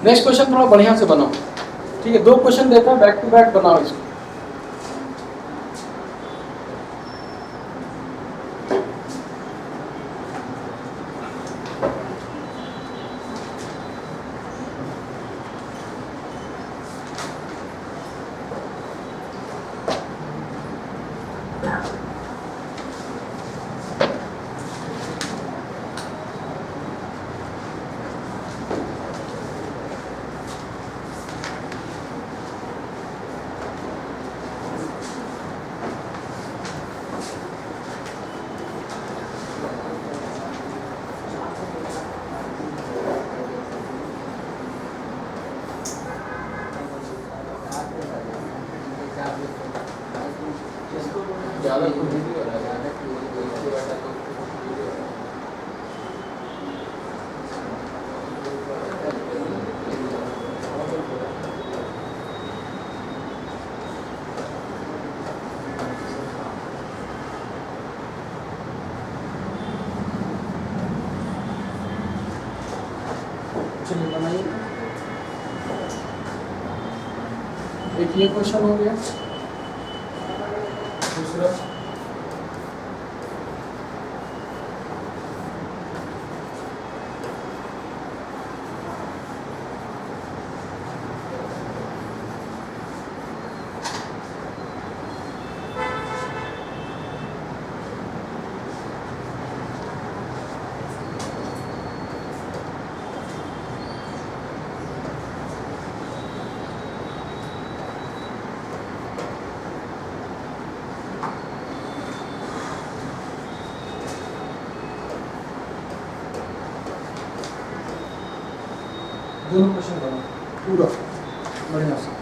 Speaker 1: नेक्स्ट क्वेश्चन थोड़ा बढ़िया से बनाओ, ठीक है। 2 क्वेश्चन देता है, बैक टू बैक बनाओ इसको। चलिए बनाइए। एक ये क्वेश्चन हो गया, दूसरा दोनों क्वेश्चन बनाओ पूरा बढ़िया से।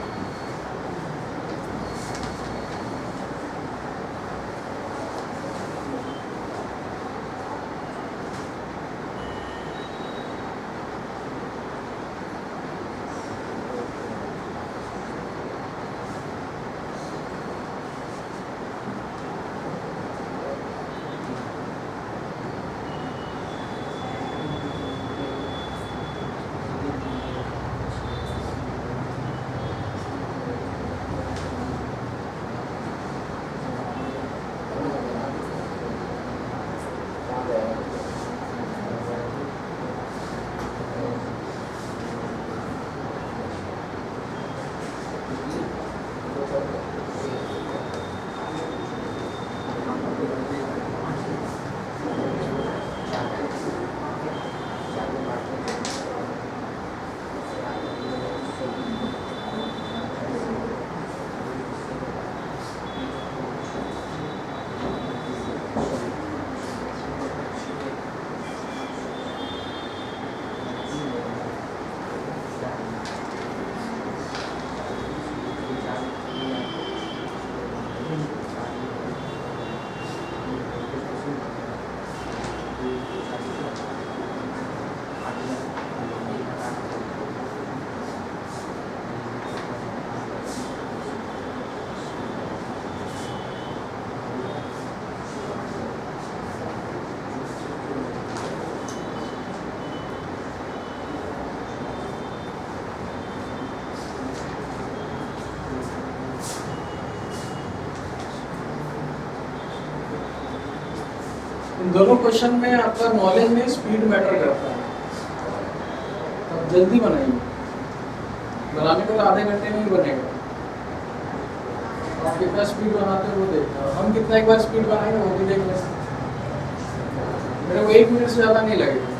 Speaker 1: इन दोनों क्वेश्चन में आपका नॉलेज में स्पीड मैटर करता है। अब जल्दी बनाइए, बनाने को तो आधे घंटे में ही बनेगा। आप कितना स्पीड बनाते हो वो देखना, हम कितना एक बार स्पीड बनाएंगे वो भी देख लें। मेरे को 1 मिनट से ज़्यादा नहीं लगेगा।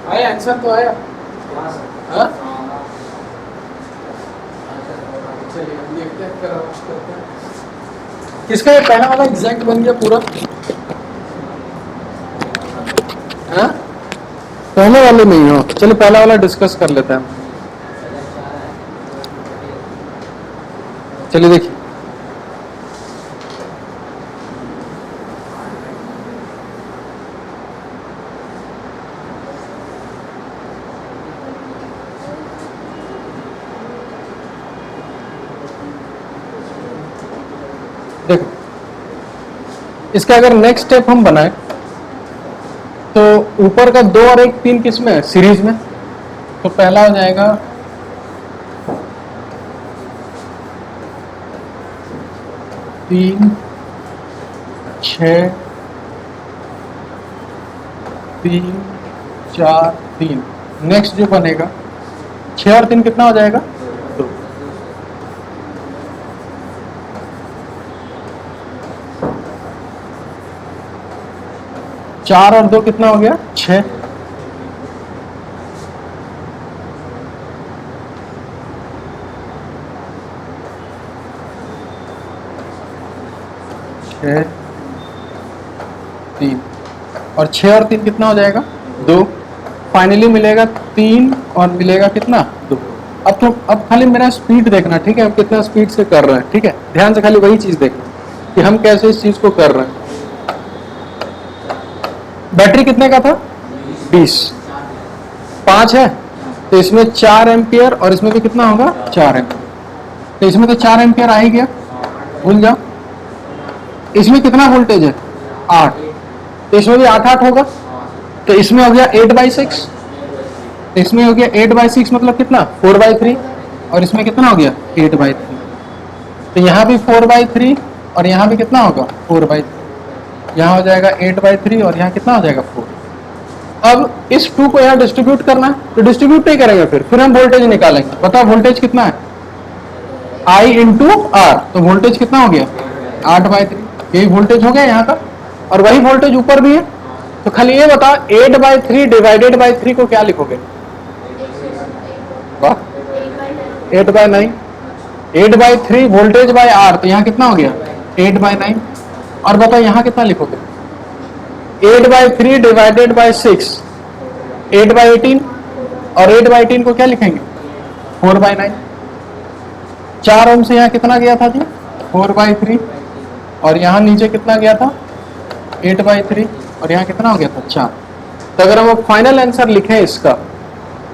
Speaker 1: आया आंसर तो आया। हाँ? चलिए हम देखते हैं फिर आवाज करते हैं। किसका ये पहला वाला एग्जैक्ट बन गया पूरा? हाँ? पहले वाले में ही हो। चलिए पहला वाला डिस्कस कर लेते हैं। चलिए देखिए, देखो इसका अगर नेक्स्ट स्टेप हम बनाए तो ऊपर का 2 और 1 3 किस में है? सीरीज में। तो पहला हो जाएगा 3 6 3 4 3। नेक्स्ट जो बनेगा 6 और 3 कितना हो जाएगा? 2। चार और 2 कितना हो गया? 6। छः 3 और 6 और 3 कितना हो जाएगा? 2। फाइनली मिलेगा 3 और मिलेगा कितना? 2। अब खाली मेरा स्पीड देखना, ठीक है, हम कितना स्पीड से कर रहे हैं, ठीक है, ध्यान से खाली वही चीज देखना कि हम कैसे इस चीज को कर रहे हैं। बैटरी कितने का था? 20। 5 है तो इसमें 4 एम्पियर और इसमें भी कितना होगा? 4 एम्पियर। तो इसमें तो 4 एम्पियर आ ही गया, भूल जाओ। इसमें कितना वोल्टेज है? 8। तो इसमें भी 8 होगा। तो इसमें हो गया 8/6। तो इसमें हो गया 8/6 मतलब कितना? 4/3। और इसमें कितना हो गया? 8/3। तो यहाँ भी 4/3 और यहाँ भी कितना होगा? 4/3। यहाँ हो जाएगा 8/3 और यहाँ कितना हो जाएगा? 4। अब इस 2 को यहाँ डिस्ट्रीब्यूट करना है, तो डिस्ट्रीब्यूट नहीं करेंगे, फिर हम वोल्टेज निकालेंगे। बताओ वोल्टेज कितना है, I इंटू आर, तो वोल्टेज कितना हो गया 8/3, यही वोल्टेज हो गया यहाँ का, और वही वोल्टेज ऊपर भी है। तो खाली ये बताओ 8/3 डिवाइडेड बाई 3 को क्या लिखोगे, वाह 8/9, 8/3 वोल्टेज बाय आर, तो यहाँ कितना हो गया 8/9। और बताओ यहाँ कितना लिखोगे, 8/3 डिवाइडेड बाय 6 8/18, और 8/18 को क्या लिखेंगे 4/9। 4 ओम से यहाँ कितना गया था जी 4/3, और यहाँ नीचे कितना गया था 8/3, और यहाँ कितना हो गया था 4। तो अगर हम फाइनल आंसर लिखें इसका,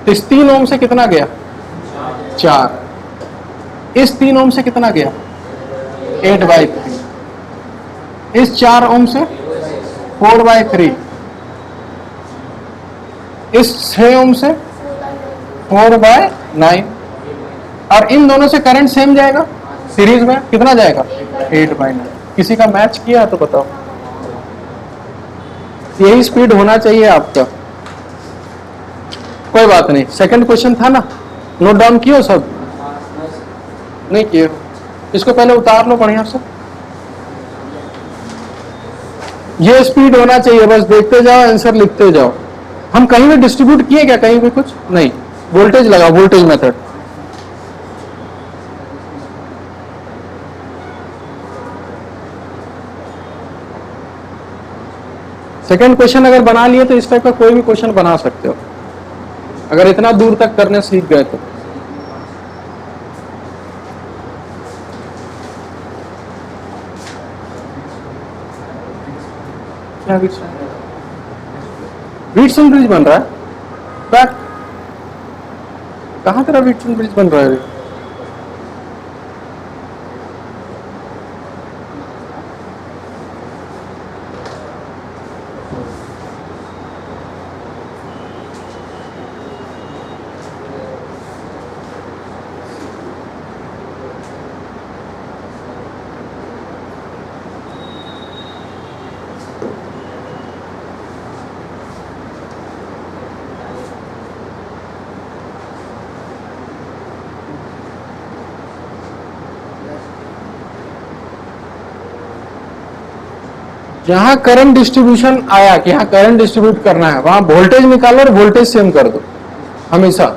Speaker 1: तो इस 3 ओम से कितना गया 4, इस 3 ओम से कितना गया 8/3, इस 4 ओम से 4/3, इस 6 ओम से 4/9, और इन दोनों से करंट सेम जाएगा, सीरीज में कितना जाएगा 8/9। किसी का मैच किया है तो बताओ, यही स्पीड होना चाहिए आपका। कोई बात नहीं, सेकंड क्वेश्चन था ना, नोट डाउन कियो सब, नहीं किए, इसको पहले उतार लो बढ़िया से। ये स्पीड होना चाहिए, बस देखते जाओ आंसर लिखते जाओ। हम कहीं भी डिस्ट्रीब्यूट किए क्या, कहीं भी कुछ नहीं, वोल्टेज लगा, वोल्टेज मेथड। सेकंड क्वेश्चन अगर बना लिए तो इस टाइप का कोई भी क्वेश्चन बना सकते हो, अगर इतना दूर तक करने सीख गए तो। क्या व्हीटसन ब्रिज बन रहा है, बैक कहां तेरा व्हीटसन ब्रिज बन रहा है। जहां करंट डिस्ट्रीब्यूशन आया कि यहाँ करंट डिस्ट्रीब्यूट करना है, वहां वोल्टेज निकालो और वोल्टेज सेम कर दो हमेशा,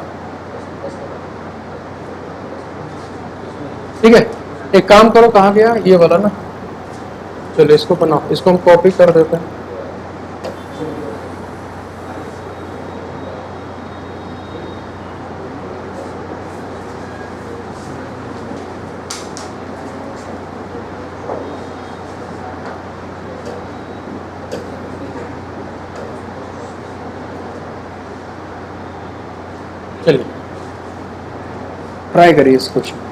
Speaker 1: ठीक है। एक काम करो, कहां गया ये वाला ना, चलो इसको बनाओ, इसको हम कॉपी कर देते हैं। चलिए ट्राई करिए इस क्वेश्चन।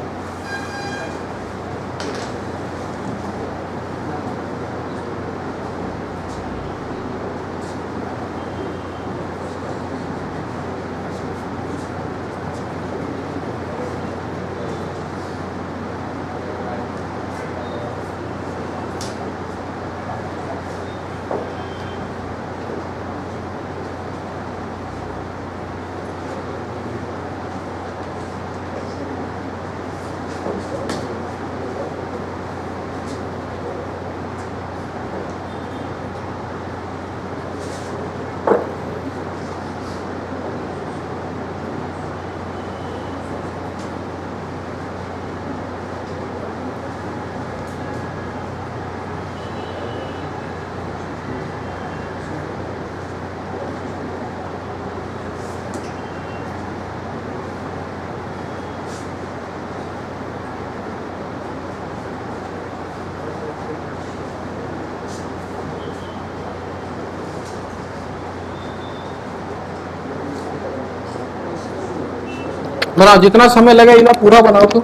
Speaker 1: बनाओ, जितना समय लगे इतना पूरा बनाओ, तो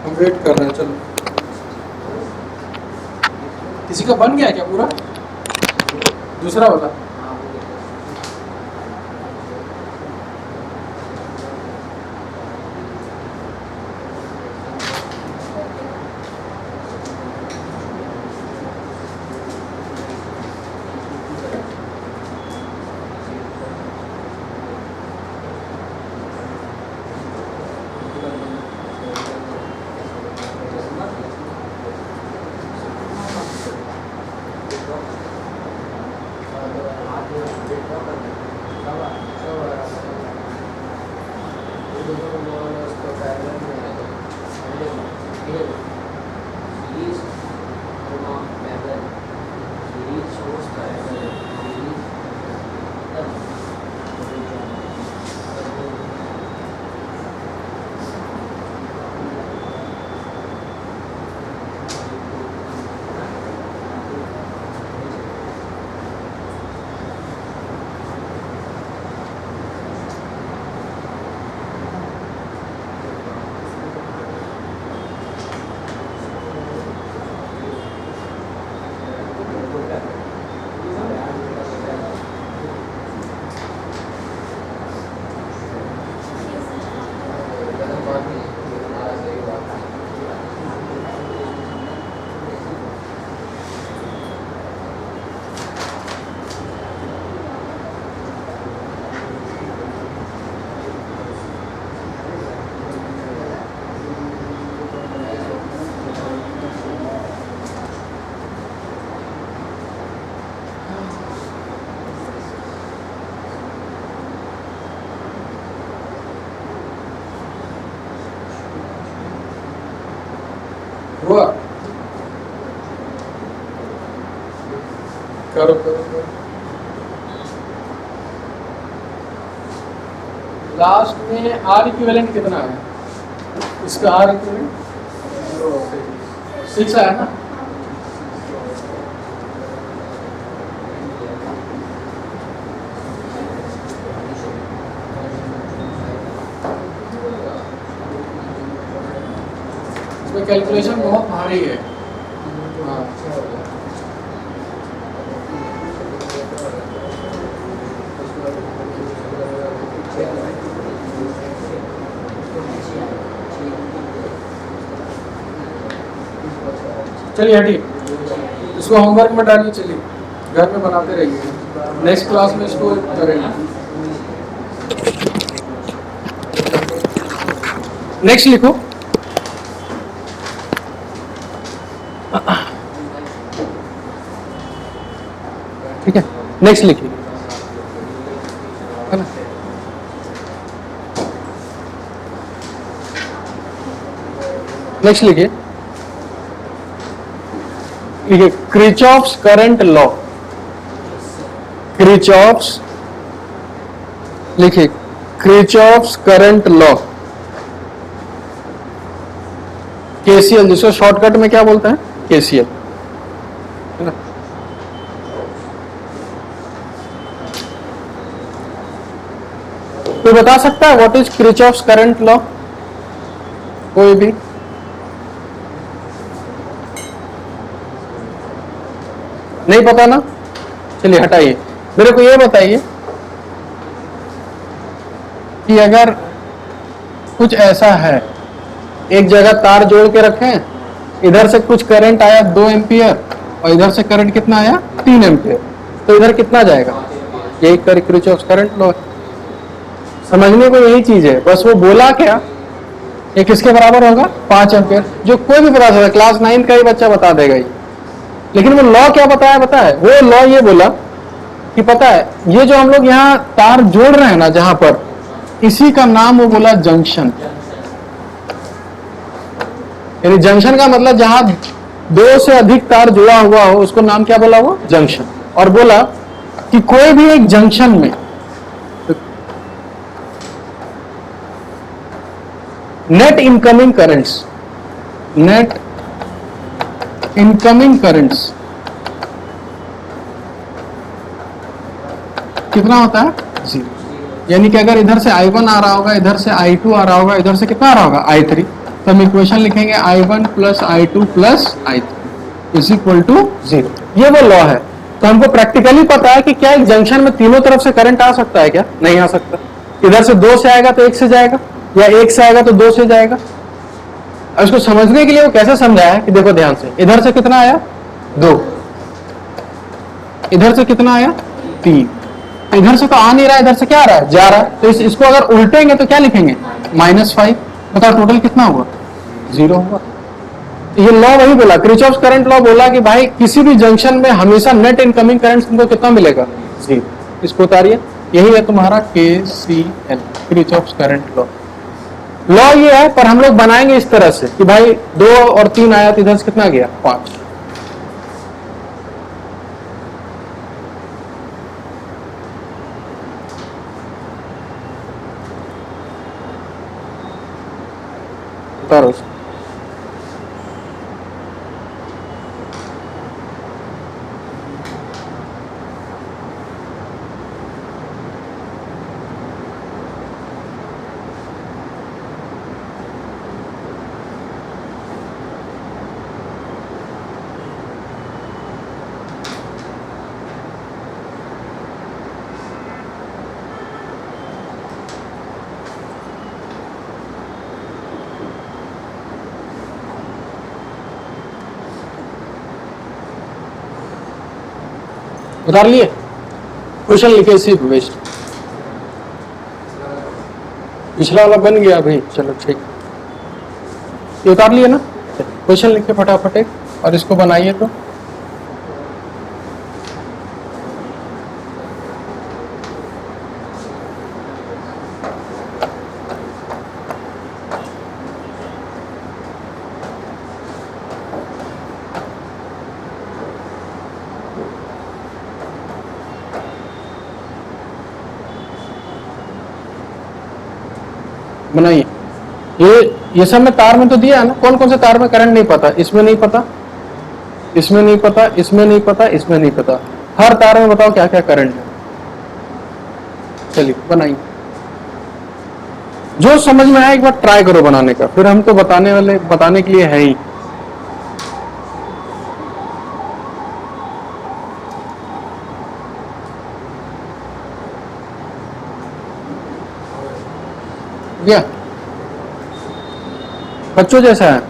Speaker 1: हम वेट कर रहे हैं। चलो, किसी का बन गया क्या पूरा, दूसरा वाला? हुआ? करो करो करो। लास्ट में आर इक्विवेलेंट कितना है? इसका आर इक्विवेलेंट 6 है ना? इसमें कैलकुलेशन बहुत भारी है। हाँ। चलिए हटिए, इसको होमवर्क में डालिए। चलिए घर में बनाते रहिए, नेक्स्ट क्लास में इसको करेंगे। नेक्स्ट लिखो। ठीक है, नेक्स्ट लिखिए, है ना? नेक्स्ट लिखिए, लिखिए किरचॉफ्स करंट लॉ। किरचॉफ्स, लिखिए किरचॉफ्स करंट लॉ, केसीएल, जिसको शॉर्टकट में क्या बोलते हैं? केसीएल, है ना? कोई बता सकता है what is Kirchhoff's current law? कोई भी? नहीं पता ना? चलिए हटाइए, मेरे को ये बताइए कि अगर कुछ ऐसा है, एक जगह तार जोड़ के रखें, इधर से कुछ करंट आया 2 एम्पियर और इधर से करंट कितना आया 3 एम्पियर, तो इधर कितना जाएगा? यही किरचॉफ्स करंट लॉ। समझने को यही चीज है, बस वो बोला क्या, ये किसके बराबर होगा? 5 एम्पियर। जो कोई भी बता सकता है, क्लास 9 का ही बच्चा बता देगा ये। लेकिन वो लॉ क्या बताया? पता है वो लॉ ये बोला कि पता है ये जो हम लोग यहाँ तार जोड़ रहे हैं ना, जहां पर, इसी का नाम वो बोला जंक्शन। यानी जंक्शन का मतलब जहां 2 से अधिक तार जुड़ा हुआ हो, उसको नाम क्या बोला? वो जंक्शन। और बोला कि कोई भी एक जंक्शन में net incoming currents, net incoming currents कितना होता है? 0। यानी कि अगर इधर से I1 आ रहा होगा, इधर से I2 आ रहा होगा, इधर से कितना आ रहा होगा? I3। तो हम इक्वेशन लिखेंगे I1 plus I2 plus I3 is equal to 0। ये वो लॉ है। तो हमको प्रैक्टिकली पता है कि क्या एक जंक्शन में तीनों तरफ से करंट आ सकता है क्या? नहीं आ सकता। इधर से 2 से आएगा तो 1 से जाएगा, या 1 से आएगा तो 2 से जाएगा। अब इसको समझने के लिए वो कैसे समझाया कि देखो ध्यान से, इधर से कितना आया? 2, इधर से कितना आया? 3। इधर से तो आ नहीं रहा, इधर से क्या आ रहा है? जा रहा है। तो इसको अगर उल्टेंगे तो क्या लिखेंगे? -5। बताओ टोटल कितना हुआ? 0 हुआ। ये लॉ वही बोला, किरचॉफ्स करंट लॉ बोला कि भाई किसी भी जंक्शन में हमेशा नेट इनकमिंग करंट तुमको कितना मिलेगा, जीरो। इसको उतारिए, यही है तुम्हारा KCL, Kirchhoff's current law. Law ये है, पर हम लोग बनाएंगे इस तरह से कि भाई 2 और 3 आया तो इधर से कितना गया, 5। उतारो। उतार लिए, क्वेश्चन लिखे सिर्फ वेस्ट। पिछला वाला बन गया भाई, चलो ठीक। ये उतार लिए ना, क्वेश्चन लिखे फटाफट एक, और इसको बनाइए तो। बनाइए। ये सब में तार में तो दिया है ना, कौन कौन से तार में करंट नहीं पता, इसमें नहीं पता, इसमें नहीं पता, इसमें नहीं पता, इसमें नहीं पता, हर तार में बताओ क्या क्या करंट है। चलिए बनाइए, जो समझ में आए एक बार ट्राई करो बनाने का, फिर हम तो बताने के लिए है ही। क्या बच्चों जैसा है?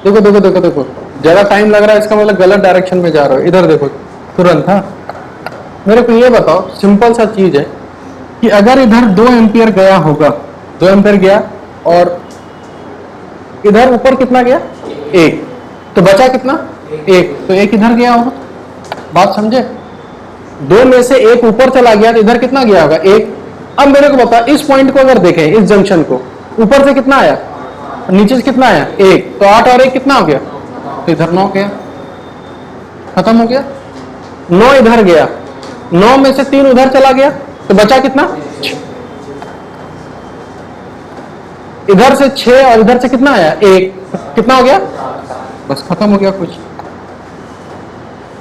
Speaker 1: देखो देखो देखो देखो, ज्यादा टाइम लग रहा है, इसका मतलब गलत डायरेक्शन में जा रहा हो। इधर देखो तुरंत। हाँ, मेरे को ये बताओ, सिंपल सा चीज है कि अगर इधर 2 एम्पियर गया होगा, 2 एम्पियर गया, और इधर ऊपर कितना गया, 1, तो बचा कितना, 1, तो 1 इधर गया होगा। बात समझे? 2 में से 1 ऊपर चला गया तो इधर कितना गया होगा, 1। अब मेरे को बता, इस पॉइंट को अगर देखें, इस जंक्शन को, ऊपर से कितना आया, नीचे से कितना आया, 1, तो 8 और 1 कितना हो गया, तो इधर 9 गया, खत्म हो गया। 9 इधर गया, 9 में से 3 उधर चला गया, तो बचा कितना, 6। इधर से 6 और इधर से कितना आया, 1, कितना हो गया, बस खत्म हो गया। कुछ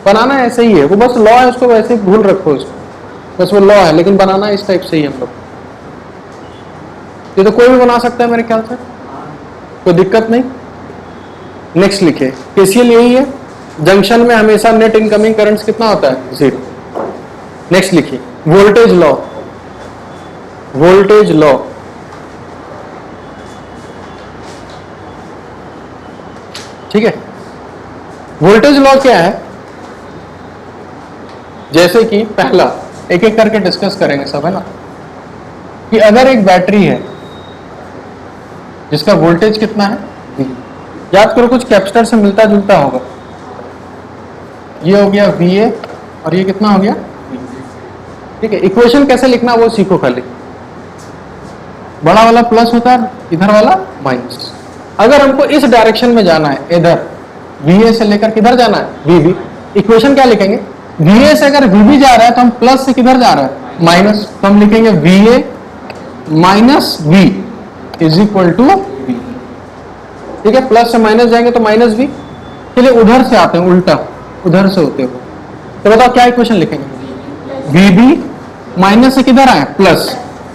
Speaker 1: बनाना ऐसे ही है, वो बस लॉ है, उसको वैसे ही भूल रखो उसको, बस वो लॉ है, लेकिन बनाना इस टाइप से ही हम लोग। ये तो कोई भी बना सकता है मेरे ख्याल से, कोई दिक्कत नहीं। नेक्स्ट लिखे, KCL यही है, जंक्शन में हमेशा नेट इनकमिंग करंट्स कितना होता है, 0। नेक्स्ट लिखिए, वोल्टेज लॉ। वोल्टेज लॉ, ठीक है। वोल्टेज लॉ क्या है, जैसे कि पहला एक एक करके डिस्कस करेंगे सब, है ना, कि अगर एक बैटरी है जिसका वोल्टेज कितना है, याद करो कुछ कैपेसिटर से मिलता जुलता होगा। ये हो गया VA और ये कितना हो गया, ठीक है। इक्वेशन कैसे लिखना वो सीखो खाली, बड़ा वाला प्लस होता है, इधर वाला माइनस। अगर हमको इस डायरेक्शन में जाना है, इधर VA से लेकर किधर जाना है, VB, इक्वेशन क्या लिखेंगे, VA से अगर VB जा रहा है तो हम प्लस से किधर जा रहा है, माइनस, तो हम लिखेंगे VA minus V is equal to V, ठीक है। प्लस से माइनस जाएंगे तो माइनस V। चलिए उधर से आते हैं, उल्टा उधर से होते हो, तो बताओ क्या इक्वेशन लिखेंगे, VB माइनस से किधर आए, plus,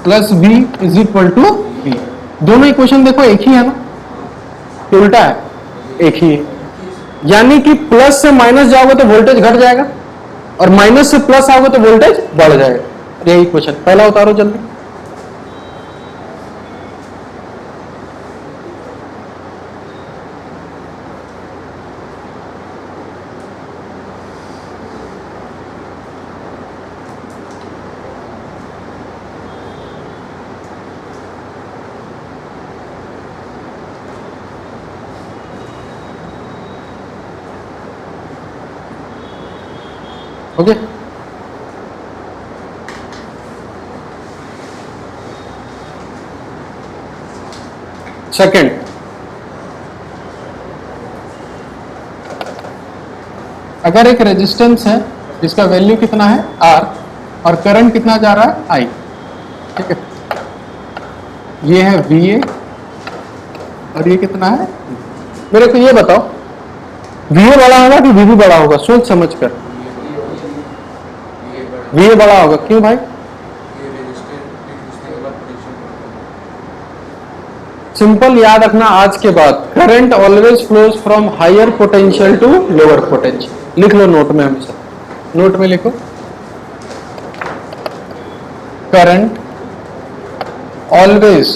Speaker 1: plus V is equal to V। दोनों इक्वेशन देखो एक ही है ना, कि उल्टा है, एक ही है। यानी कि प्लस से माइनस जाओगे तो वोल्टेज घट जाएगा, और माइनस से प्लस आओगे तो वोल्टेज बढ़ जाएगा। यही क्वेश्चन, पहला उतारो जल्दी। ओके, सेकंड, अगर एक रेजिस्टेंस है जिसका वैल्यू कितना है R और करंट कितना जा रहा है I, ठीक है, ये है VA और ये कितना है, मेरे को ये बताओ VA बड़ा होगा कि VB बड़ा होगा, सोच समझ कर। VA बड़ा होगा, क्यों भाई? सिंपल याद रखना आज के बाद, current always flows from higher potential to lower potential. लिख लो नोट में, हमेशा नोट में लिखो, current always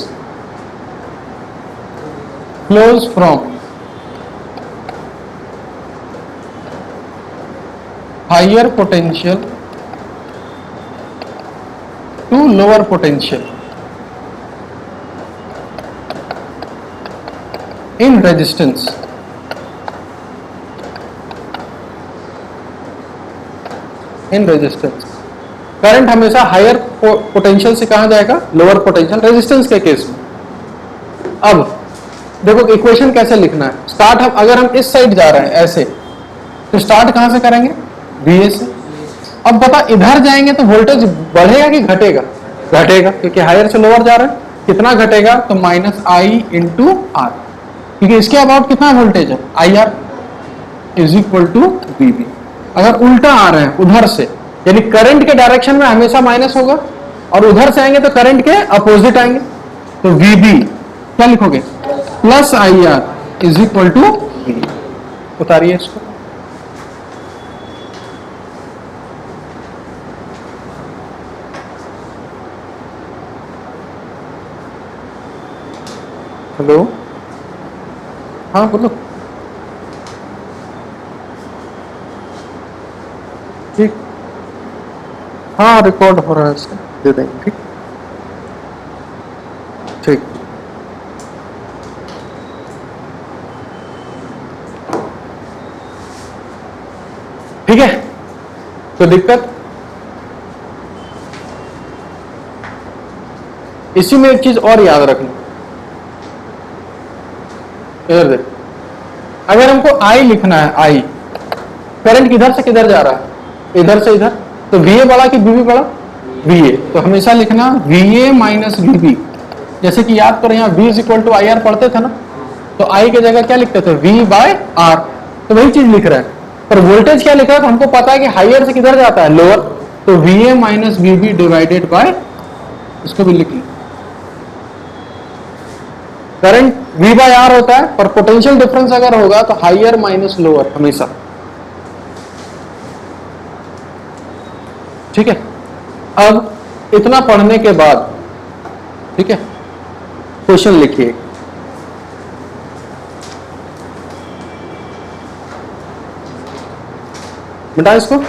Speaker 1: flows from higher potential to lower potential in resistance, in resistance current हमेशा हायर पोटेंशियल से कहां जाएगा, लोअर पोटेंशियल, रेजिस्टेंस के केस में। अब देखो इक्वेशन कैसे लिखना है, स्टार्ट हम अगर हम इस साइड जा रहे हैं ऐसे, तो स्टार्ट कहां से करेंगे, VA से। अब बता इधर जाएंगे तो वोल्टेज बढ़ेगा कि घटेगा, घटेगा, क्योंकि हायर से लोअर जा रहे हैं। कितना घटेगा, तो -I इंटू R, क्योंकि इसके अबाउट कितना वोल्टेज है, IR is equal to VB। अगर उल्टा आ रहे हैं उधर से, यानी करंट के डायरेक्शन में हमेशा माइनस होगा, और उधर से आएंगे तो करंट के अपोजिट आएंगे, तो VB क्या लिखोगे, plus IR is equal to VB। उतारिए इसको, हेलो, हाँ बोलो, ठीक, हाँ रिकॉर्ड हो रहा है, इसका दे देंगे, ठीक ठीक। ठीक है, तो दिक्कत इसी में एक चीज और याद रखना, इधर देख, अगर हमको I लिखना है, I करंट किधर से किधर जा रहा है, इधर से इधर, तो VA बड़ा कि VB बड़ा, VA, तो हमेशा लिखना VA माइनस VB। जैसे कि याद करो यहाँ V is equal to IR पढ़ते थे ना, तो I की जगह क्या लिखते थे, V बाय R, तो वही चीज लिख रहा है, पर वोल्टेज क्या लिख रहा है, तो हमको पता है कि हायर से किधर जाता है, लोअर, तो VA minus VB divided by, इसको भी लिख लो, करंट V बाय R होता है, पर पोटेंशियल डिफरेंस अगर होगा तो हायर माइनस लोअर हमेशा, ठीक है। अब इतना पढ़ने के बाद, ठीक है, क्वेश्चन लिखिए, मिटा इसको,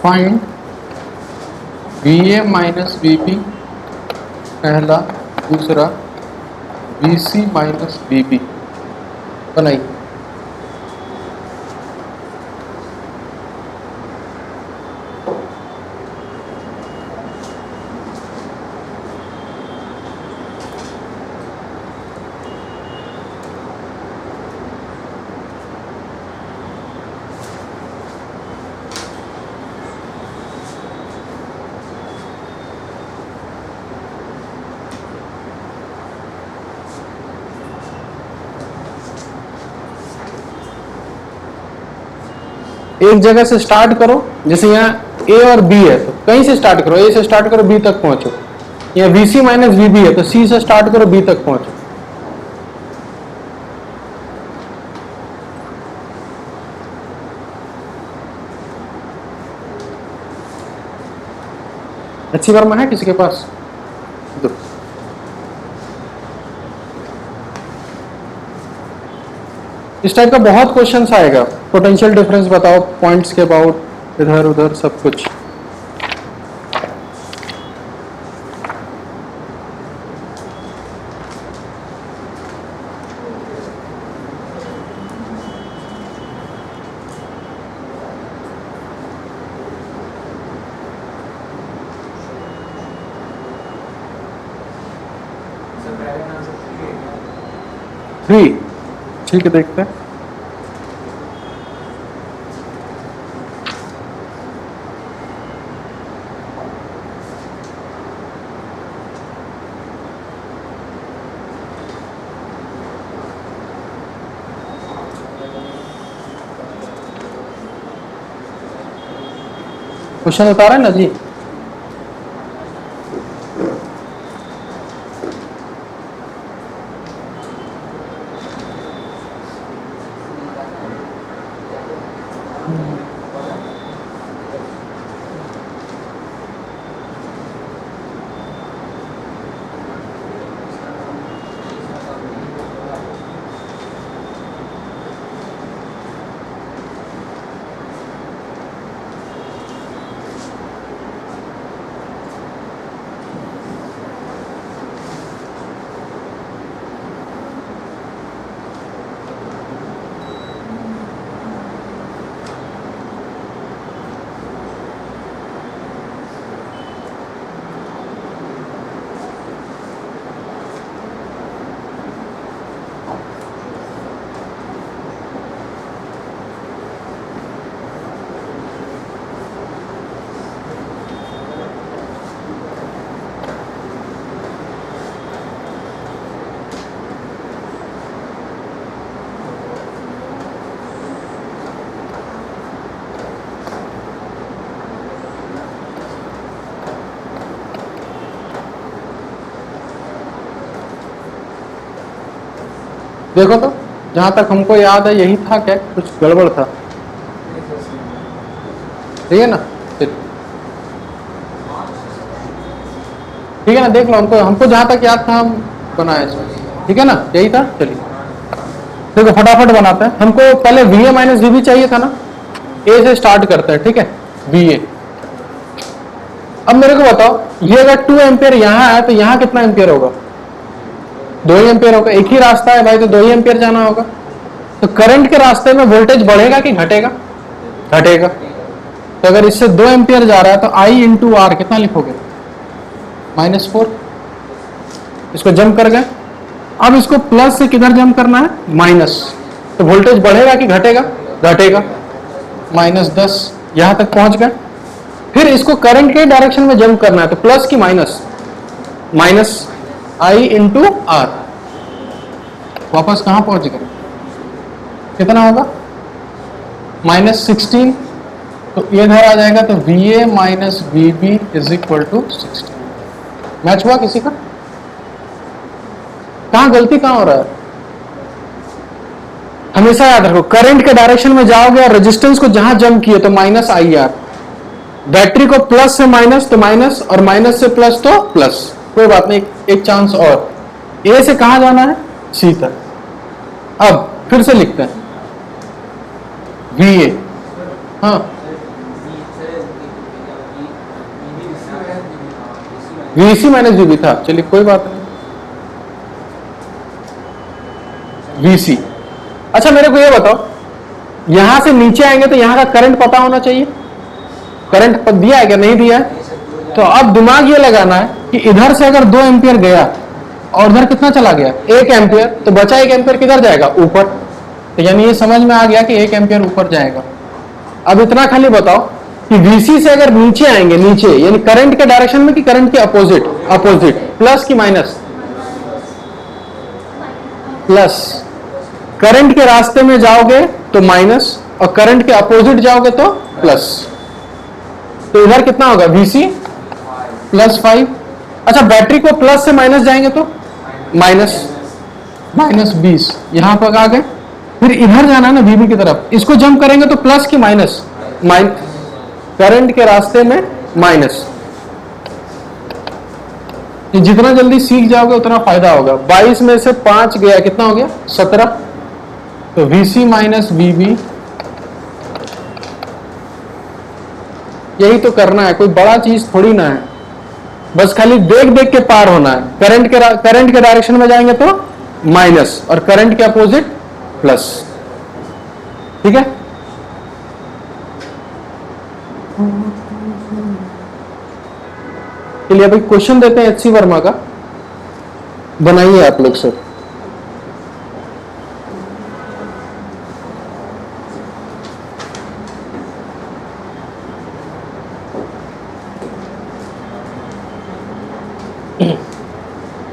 Speaker 1: फाइंड VA माइनस VB पहला, दूसरा VC माइनस VB, बनाइए। एक जगह से स्टार्ट करो, जैसे यहाँ ए और बी है तो कहीं से स्टार्ट करो, ए से स्टार्ट करो बी तक पहुंचो। यहाँ वीसी माइनस वीबी है तो सी से स्टार्ट करो बी तक पहुंचो। अच्छी वर्मा है किसी के पास? दो। इस टाइप का बहुत क्वेश्चंस आएगा। पोटेंशियल डिफरेंस बताओ, पॉइंट्स के अबाउट, इधर उधर सब कुछ। थ्री, ठीक है देखते हैं। क्वेश्चन उतारा है ना जी? देखो तो, जहां तक हमको याद है यही था क्या, कुछ गड़बड़ था? ठीक है ना? ठीक है ना, देख लो, हमको जहां तक याद था हम बनाए इसमें। ठीक है ना, यही था। चलिए देखो फटाफट बनाते हैं। हमको पहले V A minus V B चाहिए था ना, ए से स्टार्ट करते हैं। ठीक है, वी ए। अब मेरे को बताओ, ये अगर 2 एम्पियर यहाँ है तो यहाँ कितना एम्पियर होगा? 2 ही एम्पियर होगा। एक ही रास्ता है भाई, तो 2 ही एम्पियर जाना होगा। तो करंट के रास्ते में वोल्टेज बढ़ेगा कि घटेगा? घटेगा। तो अगर इससे 2 एम्पियर जा रहा है तो आई इंटू आर कितना लिखोगे? -4। इसको जंप कर गए। अब इसको प्लस से किधर जंप करना है? माइनस। तो वोल्टेज बढ़ेगा कि घटेगा? घटेगा। -10 यहां तक पहुंच गए। फिर इसको करंट के डायरेक्शन में जंप करना है, तो प्लस की minus? Minus I into R. वापस कहां पहुंच गए? कितना होगा? -16। तो ये इधर आ जाएगा, तो V A minus V B is equal to 16। Match हुआ किसी का? कहां गलती कहां हो रहा है? हमेशा याद रखो, करंट के डायरेक्शन में जाओगे और रेजिस्टेंस को जहां जंप किए तो माइनस आई आर। बैटरी को प्लस से माइनस तो माइनस, और माइनस से प्लस तो प्लस। कोई बात नहीं, एक चांस और। ए से कहां जाना है? सी तक। अब फिर से लिखते हैं वी ए। हाँ, वीसी माइनस वीबी था। चलिए कोई बात नहीं, वीसी। अच्छा मेरे को ये बताओ, यहां से नीचे आएंगे तो यहां का करंट पता होना चाहिए। करंट दिया है क्या? नहीं दिया है। तो अब दिमाग ये लगाना है कि इधर से अगर 2 एम्पियर गया और उधर कितना चला गया? 1 एम्पियर। तो बचा 1 एम्पियर किधर जाएगा? ऊपर। तो यानी ये समझ में आ गया कि 1 एम्पियर ऊपर जाएगा। अब इतना खाली बताओ कि वीसी से अगर नीचे आएंगे, नीचे यानी करंट के डायरेक्शन में कि करंट के अपोजिट? अपोजिट। प्लस की माइनस? प्लस। करंट के रास्ते में जाओगे तो माइनस, और करंट के अपोजिट जाओगे तो प्लस। तो इधर कितना होगा VC +5। अच्छा बैटरी को प्लस से माइनस जाएंगे तो -20 यहां पर आ गए। फिर इधर जाना है ना VB की तरफ, इसको जंप करेंगे तो प्लस की माइनस, करंट के रास्ते में माइनस। जितना जल्दी सीख जाओगे उतना फायदा होगा। 22 में से 5 गया, कितना हो गया 17। तो VC - VB, यही तो करना है, कोई बड़ा चीज थोड़ी ना है, बस खाली देख देख के पार होना है। करंट के डायरेक्शन में जाएंगे तो माइनस और करंट के अपोजिट प्लस। ठीक है, चलिए अभी क्वेश्चन देते हैं HC वर्मा का, बनाइए आप लोग सब।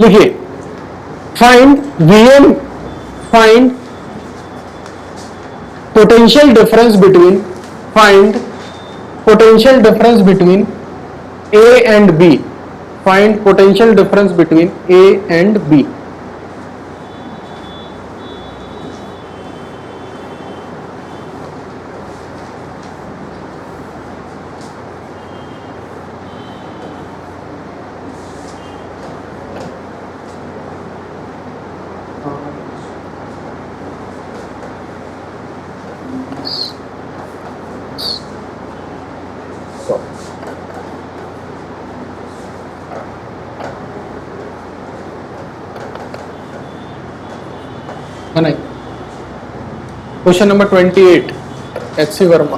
Speaker 1: लिखिए find potential difference between A and B। Find potential difference between A and B। Question number 28 HC Verma.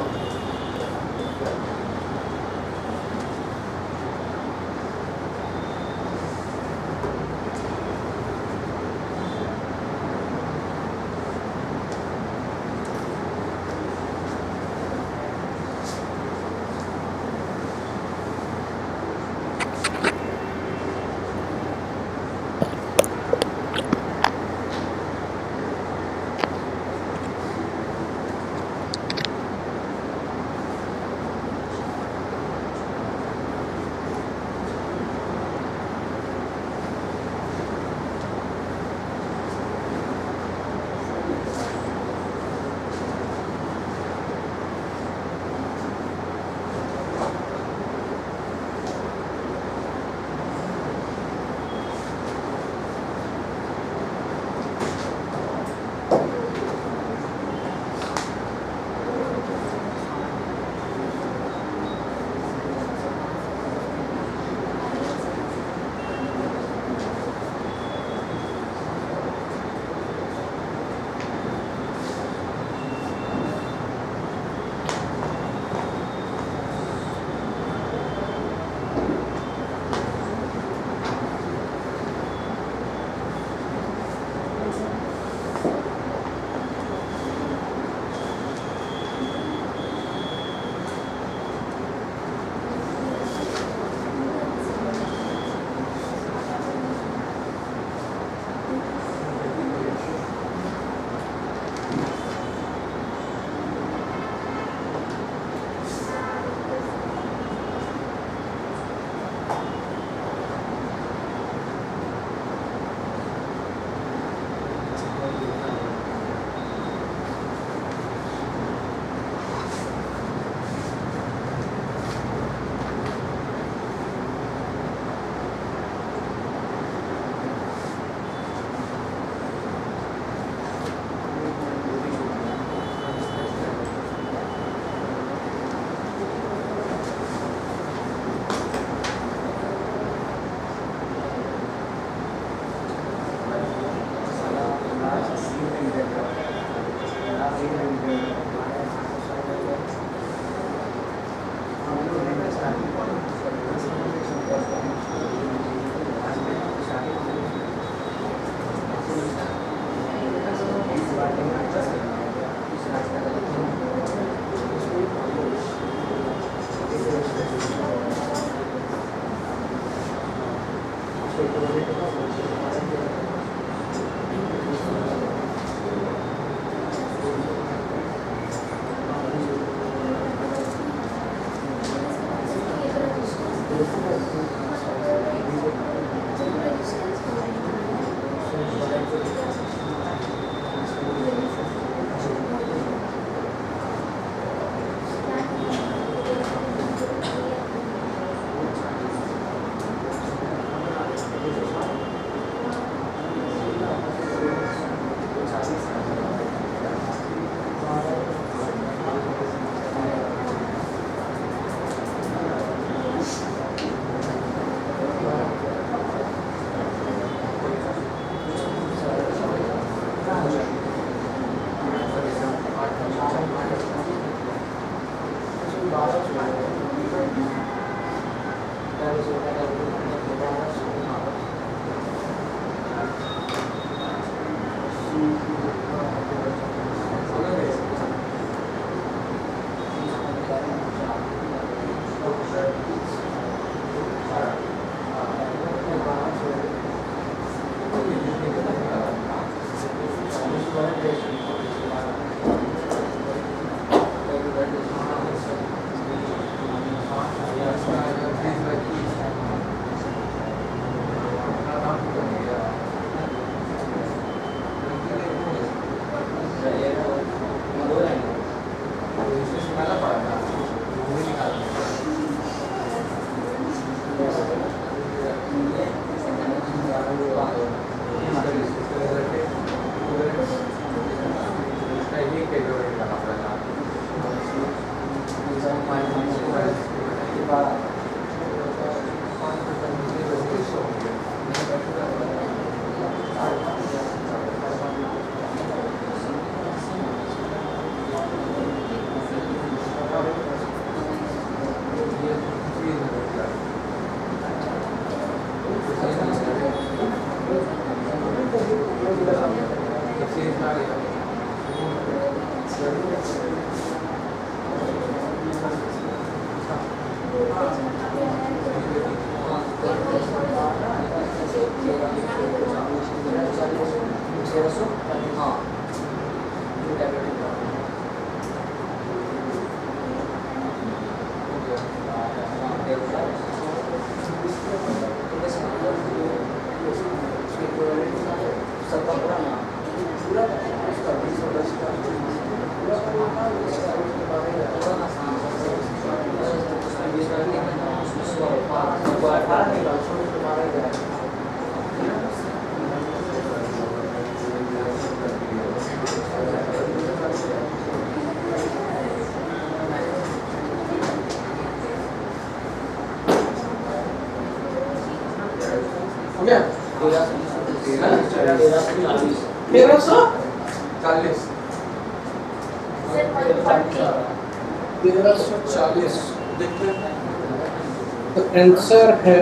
Speaker 1: तो आंसर है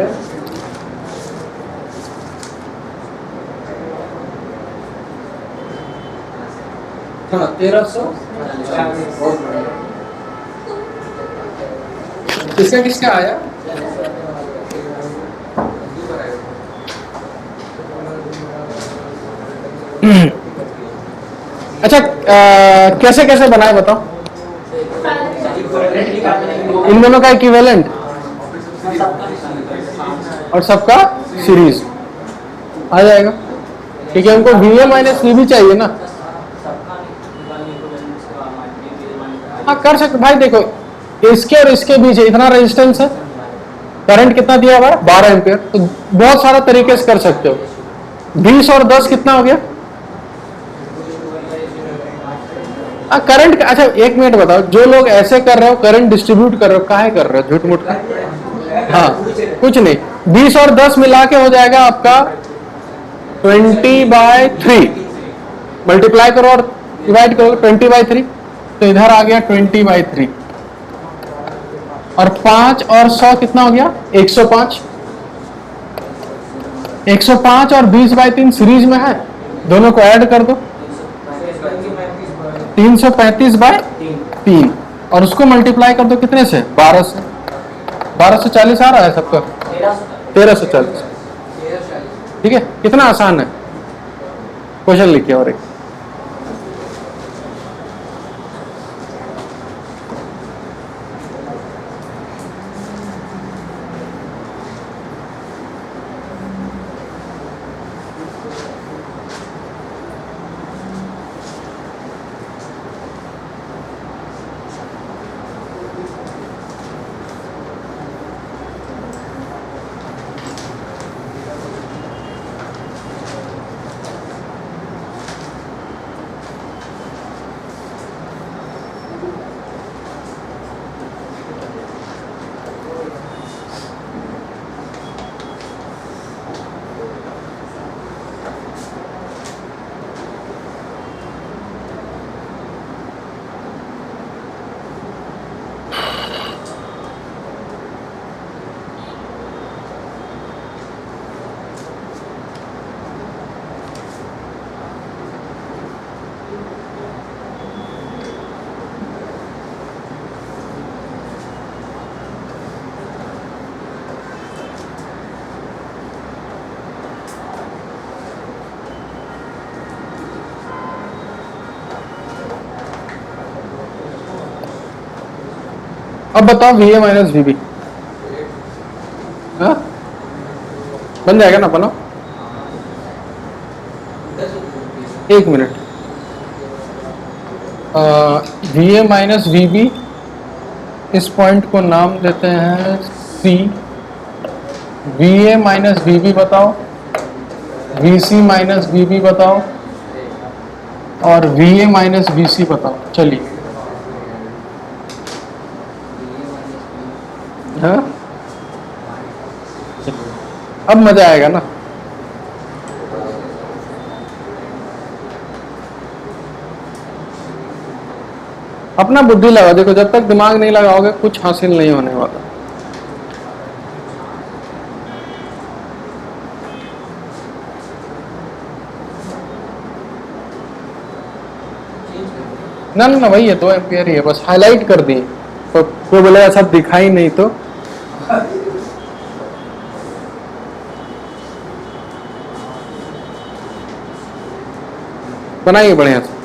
Speaker 1: हाँ 1340। इसका किसका आया? अच्छा कैसे कैसे बनाए बताओ? इन दोनों का इक्विवेलेंट और सबका सीरीज आ जाएगा। ठीक है, हमको VA माइनस VB चाहिए ना। हाँ कर सकते भाई। देखो इसके और इसके बीच इतना रेजिस्टेंस है, करंट कितना दिया हुआ है 12 एम्पियर। तो बहुत सारा तरीके से कर सकते हो। 20 और 10 कितना हो गया? करंट। अच्छा एक मिनट बताओ, जो लोग ऐसे कर रहे हो करंट डिस्ट्रीब्यूट कर रहे हो, काहे कर रहे हो झूठ मूठ? हाँ कुछ नहीं, 20 और 10 मिला के हो जाएगा आपका 20/3। मल्टीप्लाई करो और डिवाइड करो 20/3, तो इधर आ गया 20/3। और 5 और 100 कितना हो गया? 105। 105 और 20/3 सीरीज में है, दोनों को ऐड कर दो 335/3 और उसको मल्टीप्लाई कर दो कितने से? 12 से। 1240 आ रहा है सबका? 1340। ठीक है, कितना आसान है। क्वेश्चन लिखिए और एक। अब बताओ V A minus V B बन जाएगा ना बनाओ। एक minute. V A minus V B, इस पॉइंट को नाम देते हैं C. V A minus V B बताओ, V C minus V B बताओ, और V A minus V C बताओ। चलिए हाँ, अब मजा आएगा ना। अपना बुद्धि लगाओ, देखो जब तक दिमाग नहीं लगाओगे कुछ हासिल नहीं होने वाला। ना ना ना, वही है, 2 एम्पियर ही है, बस हाईलाइट कर दिए तो कोई बोलेगा सब दिखाई नहीं तो। बनाइए बढ़िया से।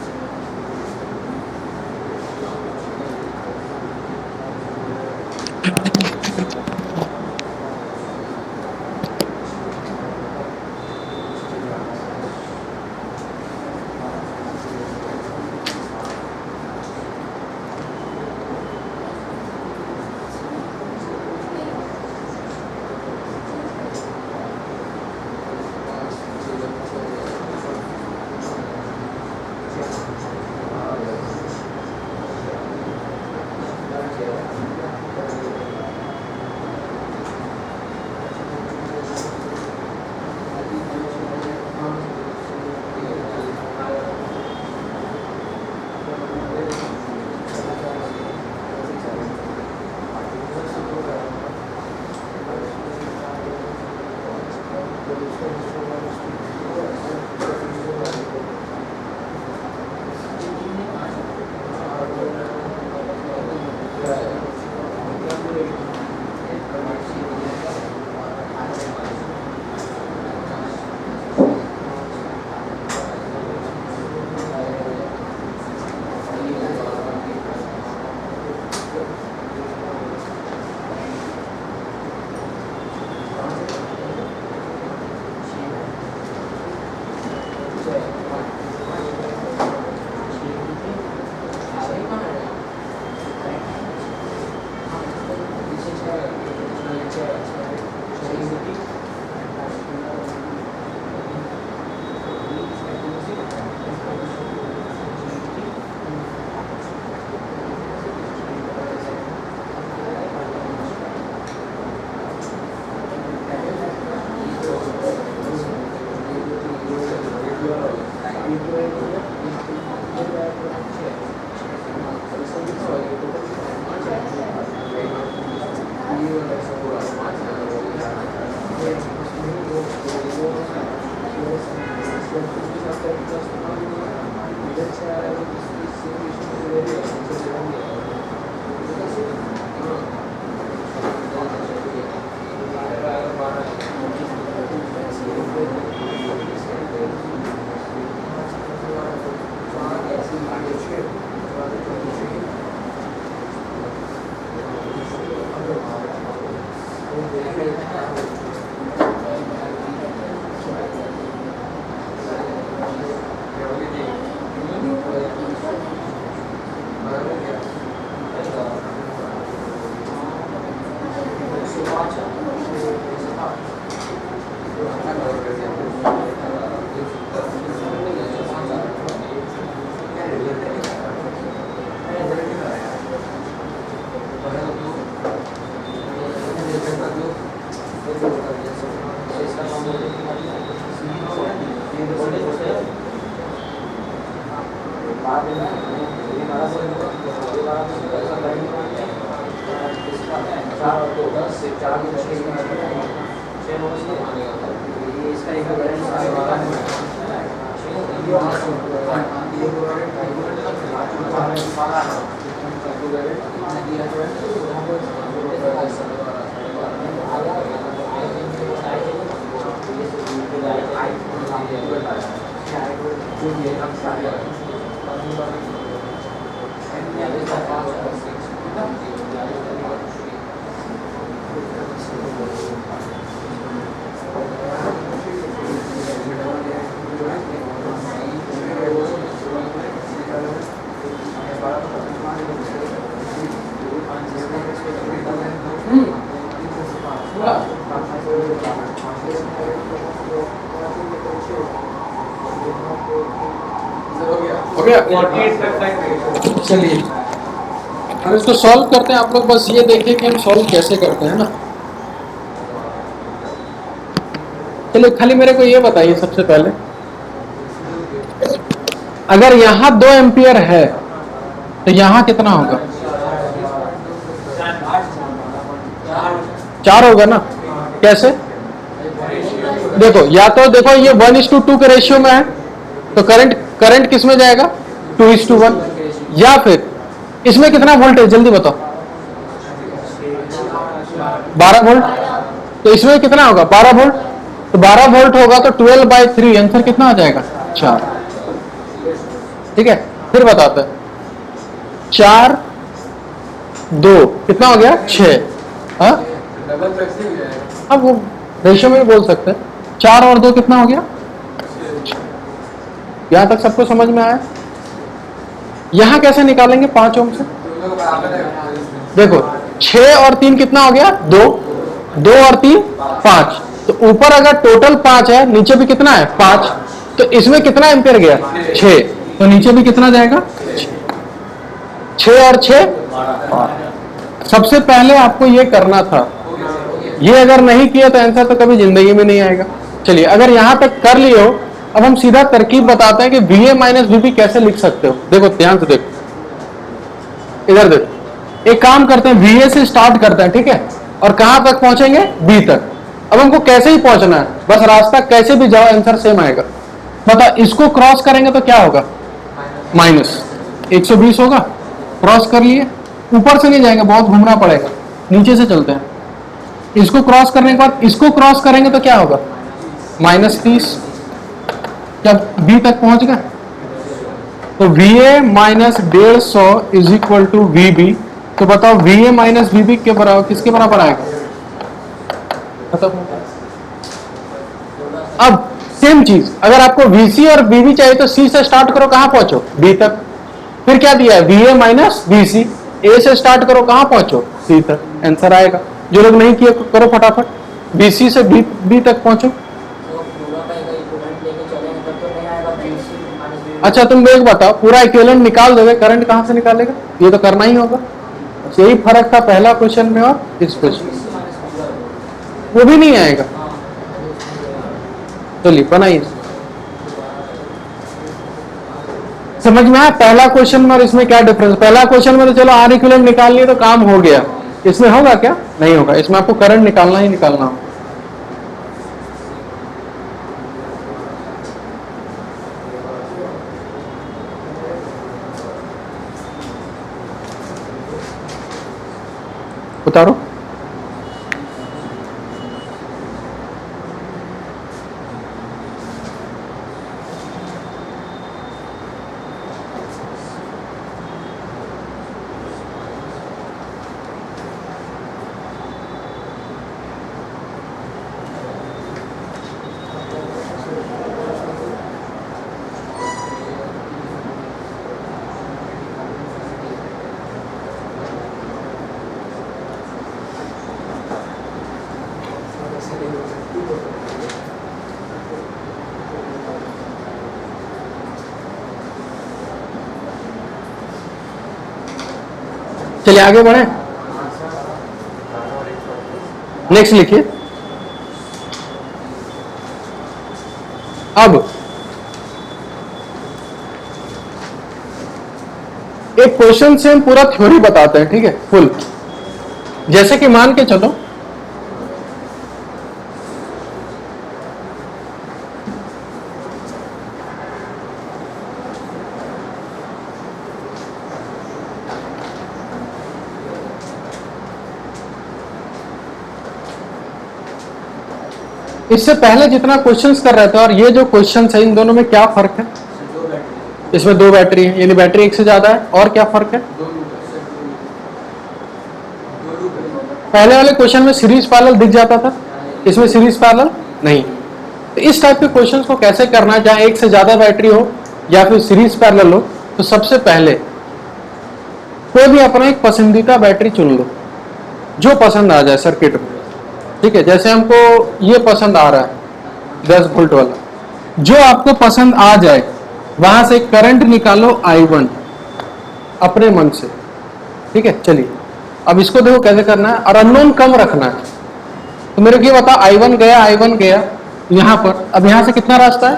Speaker 1: हो गया? चलिए हम इसको सॉल्व करते हैं। आप लोग बस ये देखिए कि हम सॉल्व कैसे करते हैं ना। चलिए खाली मेरे को ये बताइए सबसे पहले, अगर यहाँ 2 एम्पियर है तो यहाँ कितना होगा? 4 होगा ना। कैसे? देखो, या तो देखो ये 1:2 के रेशियो में है तो करंट किस में जाएगा? 2:1। या फिर इसमें कितना वोल्टेज जल्दी बताओ? 12 वोल्ट। तो इसमें कितना होगा? 12 वोल्ट। तो 12 वोल्ट होगा तो 12/3 आंसर कितना आ जाएगा? 4। ठीक है, फिर बताते हैं। 4 2 कितना हो गया? 6। हाँ, अब वो रेशियो में भी बोल सकते हैं। 4 और 2 कितना हो गया? यहां तक सबको समझ में आया? यहां कैसे निकालेंगे 5 ओम से? देखो 6 और 3 कितना हो गया? 2। 2 और 3 5। तो ऊपर अगर टोटल 5 है, नीचे भी कितना है? 5। तो इसमें कितना एम्पियर गया? 6। तो नीचे भी कितना जाएगा? 6 और 6 सबसे पहले आपको ये करना था। ये अगर नहीं किया तो आंसर तो कभी जिंदगी में नहीं आएगा। चलिए, अगर यहां तक कर लिए हो, अब हम सीधा तरकीब बताते हैं कि VA माइनस VB कैसे लिख सकते हो। देखो ध्यान से देखो, इधर देखो। एक काम करते हैं, VA से स्टार्ट करते हैं, ठीक है? और कहां तक पहुंचेंगे? B तक। अब हमको कैसे ही पहुंचना है, बस रास्ता कैसे भी जाओ आंसर सेम आएगा। बताओ, इसको क्रॉस करेंगे तो क्या होगा? माइनस 120 होगा। क्रॉस कर लिए, ऊपर से नहीं जाएंगे, बहुत घूमना पड़ेगा, नीचे से चलते हैं। इसको क्रॉस करने के बाद इसको क्रॉस करेंगे तो क्या होगा? -30। जब B तक पहुंच गए तो VA minus 150 is equal to VB। तो बताओ VA माइनस VB के बराबर किसके बराबर आएगा? खत्म हो गया। अब सेम चीज, अगर आपको VC और VB चाहिए तो C से स्टार्ट करो, कहां पहुंचो? B तक। फिर क्या दिया है? VA minus VC। A से स्टार्ट करो, कहां पहुंचो? C तक। आंसर आएगा। जो लोग नहीं किए करो फटाफट, BC से B तक पहुंचो। अच्छा तुम एक बताओ, पूरा इक्विवेलेंट निकाल दोगे, करंट कहां से निकालेगा? ये तो करना ही होगा। यही फर्क था पहला क्वेश्चन में और इस क्वेश्चन में। वो भी नहीं आएगा। चलिए बनाइए। समझ में आया पहला क्वेश्चन में और इसमें क्या डिफरेंस? पहला क्वेश्चन में तो चलो R इक्विवेलेंट निकाल लिए तो काम हो गया। इसमें होगा क्या? नहीं होगा। इसमें आपको करंट निकालना ही निकालना होगा। उतारो। चलिए आगे बढ़े। नेक्स्ट लिखिए। अब एक क्वेश्चन से हम पूरा थ्योरी बताते हैं, ठीक है? फुल। जैसे कि मान के चलो इससे पहले जितना क्वेश्चंस कर रहे थे और ये जो क्वेश्चंस है, इन दोनों में क्या फर्क है? इसमें 2 बैटरी है, यानी बैटरी एक से ज्यादा है। और क्या फर्क है? पहले वाले क्वेश्चन में सीरीज पैरेलल दिख जाता था, इसमें सीरीज पैरेलल नहीं। तो इस टाइप के क्वेश्चंस को कैसे करना है, जहां एक से ज्यादा बैटरी हो या फिर सीरीज पैरेलल हो? तो सबसे पहले कोई भी अपना एक पसंदीदा बैटरी चुन लो, जो पसंद आ जाए सर्किट में, ठीक है? जैसे हमको ये पसंद आ रहा है 10 वोल्ट वाला, जो आपको पसंद आ जाए वहां से करंट निकालो I1 अपने मन से, ठीक है। चलिए अब इसको देखो कैसे करना है, और अननोन कम रखना है। तो मेरे को ये बता, I1 गया यहां पर, अब यहां से कितना रास्ता है,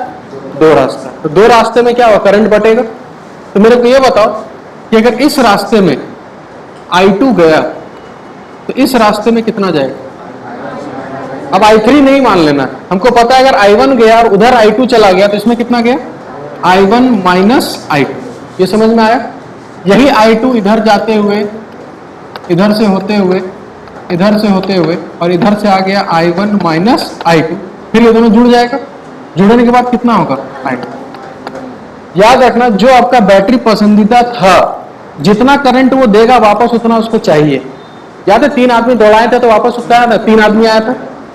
Speaker 1: 2 रास्ता। तो 2 रास्ते में क्या हुआ, करंट बटेगा। तो मेरे को ये बताओ कि अगर इस रास्ते में I2 गया तो इस रास्ते में कितना जाएगा। अब I3 नहीं मान लेना, हमको पता है अगर I1 गया और उधर I2 चला गया तो इसमें कितना गया, I1 माइनस I2। ये समझ में आया। यही I2 इधर जाते हुए, इधर से होते हुए, इधर से होते हुए और इधर से आ गया I1 माइनस I2, फिर ये दोनों जुड़ जाएगा। जुड़ने के बाद कितना होगा, I2। याद रखना, जो आपका बैटरी पसंदीदा था, जितना करंट वो देगा वापस उतना उसको चाहिए। याद है 3 आदमी दौड़ाए थे तो वापस उतना आया था, 3 आदमी आया था,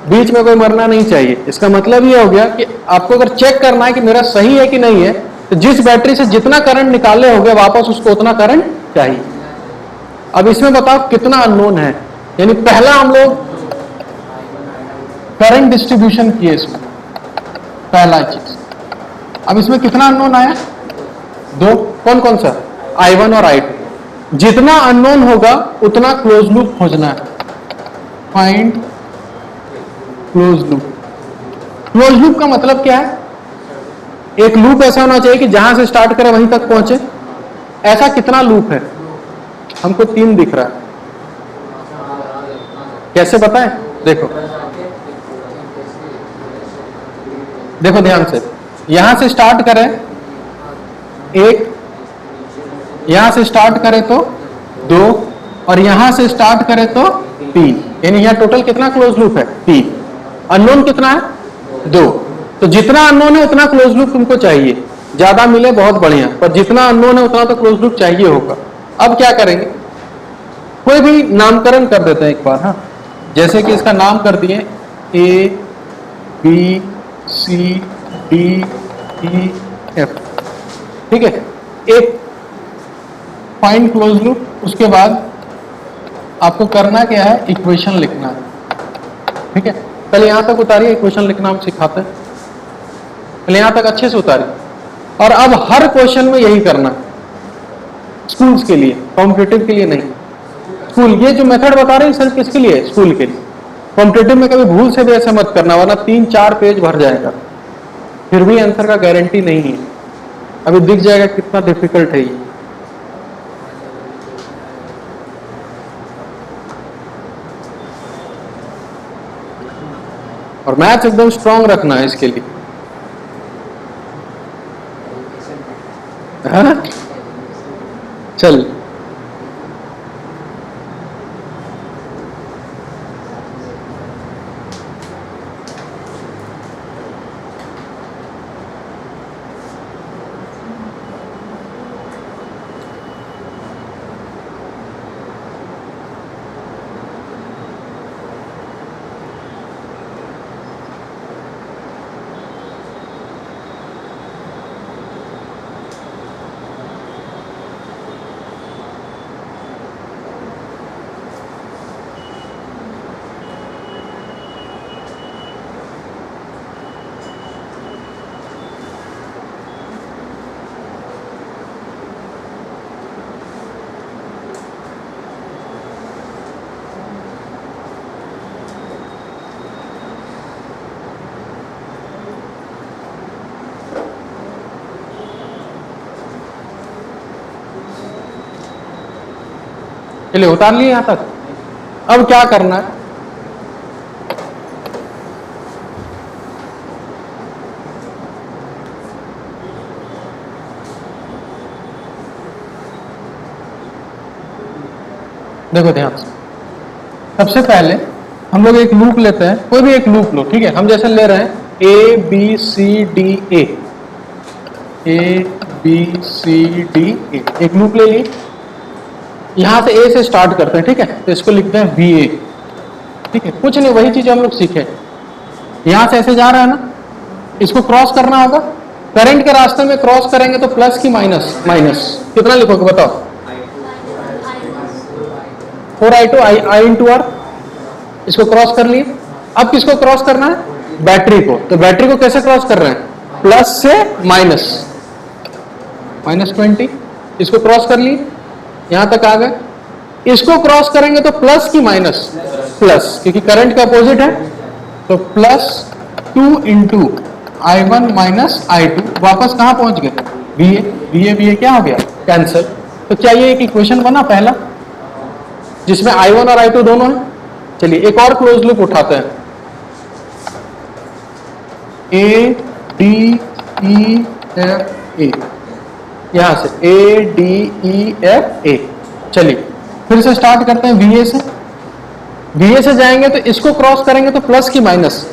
Speaker 1: बीच में कोई मरना नहीं चाहिए। इसका मतलब ये हो गया कि आपको अगर चेक करना है कि मेरा सही है कि नहीं है, तो जिस बैटरी से जितना करंट निकाले होगे वापस उसको उतना करंट चाहिए। अब इसमें बताओ कितना अननोन है, यानी पहला हम लोग करंट डिस्ट्रीब्यूशन किए इसमें, पहला चीज। अब इसमें कितना अननोन आया, 2। कौन कौन सा, I1 और I2। जितना अननोन होगा उतना क्लोज लूप खोजना है, find close loop. Close loop का मतलब क्या है, एक लूप ऐसा होना चाहिए कि जहां से स्टार्ट करे वहीं तक पहुंचे। ऐसा कितना लूप है, हमको 3 दिख रहा है। कैसे बताएं, देखो देखो ध्यान से, यहां से स्टार्ट करें 1, यहां से स्टार्ट करें तो 2, और यहां से स्टार्ट करें तो 3, यानी यहां टोटल कितना क्लोज लूप है, 3। अननोन कितना है, 2। तो जितना अननोन है उतना क्लोज लूप तुमको चाहिए, ज्यादा मिले बहुत बढ़िया, पर जितना अननोन है उतना तो क्लोज लूप चाहिए होगा। अब क्या करेंगे, कोई भी नामकरण कर देते हैं एक बार। हाँ, जैसे कि इसका नाम कर दिए ABCDEF, ठीक है। एक फाइंड क्लोज लूप, उसके बाद आपको करना क्या है, इक्वेशन लिखना है, ठीक है। पहले यहां तक उतारिए, इक्वेशन लिखना हम सिखाते हैं, पहले यहां तक अच्छे से उतारिए। और अब हर क्वेश्चन में यही करना है, स्कूल्स के लिए, कॉम्पिटिटिव के लिए नहीं। स्कूल, ये जो मेथड बता रहे हैं सिर्फ किसके लिए, स्कूल के लिए। कॉम्पिटिटिव में कभी भूल से भी ऐसा मत करना, वरना 3-4 पेज भर जाएगा, फिर भी आंसर का गारंटी नहीं है। अभी दिख जाएगा कितना डिफिकल्ट है ये। और मैथ्स एकदम स्ट्रांग रखना है इसके लिए। हाँ? चल, चलिए उतार लिए यहां तक। अब क्या करना है, देखो ध्यान से। सबसे पहले हम लोग एक लूप लेते हैं, कोई भी एक लूप लो, ठीक है। हम जैसे ले रहे हैं ABCDA, ABCDA, एक लूप ले लिए। यहां से A से स्टार्ट करते हैं, ठीक है। तो इसको लिखते हैं VA, ठीक है। कुछ नहीं, वही चीज हम लोग सीखे। यहां से ऐसे जा रहा है ना, इसको क्रॉस करना होगा। करंट के रास्ते में क्रॉस करेंगे तो प्लस की माइनस, माइनस कितना लिखोगे बताओ, 4I2 I इंटू R। इसको क्रॉस कर लिए। अब किसको क्रॉस करना है, बैटरी को। तो बैटरी को कैसे क्रॉस कर रहे हैं, प्लस से माइनस, -20, इसको क्रॉस कर लिए, यहां तक आ गए। इसको क्रॉस करेंगे तो प्लस की माइनस, प्लस, क्योंकि करंट का अपोजिट है, तो +2 इंटू I1 माइनस I2, वापस कहां पहुंच गए, VA क्या हो गया, कैंसिल। तो क्या ये एक इक्वेशन बना पहला, जिसमें I1 और I2 दोनों है। चलिए एक और क्लोज लूप उठाते हैं, ADEFA, यहां से ADEFA। चलिए फिर से स्टार्ट करते हैं VA से। VA से जाएंगे तो इसको क्रॉस करेंगे तो प्लस की minus,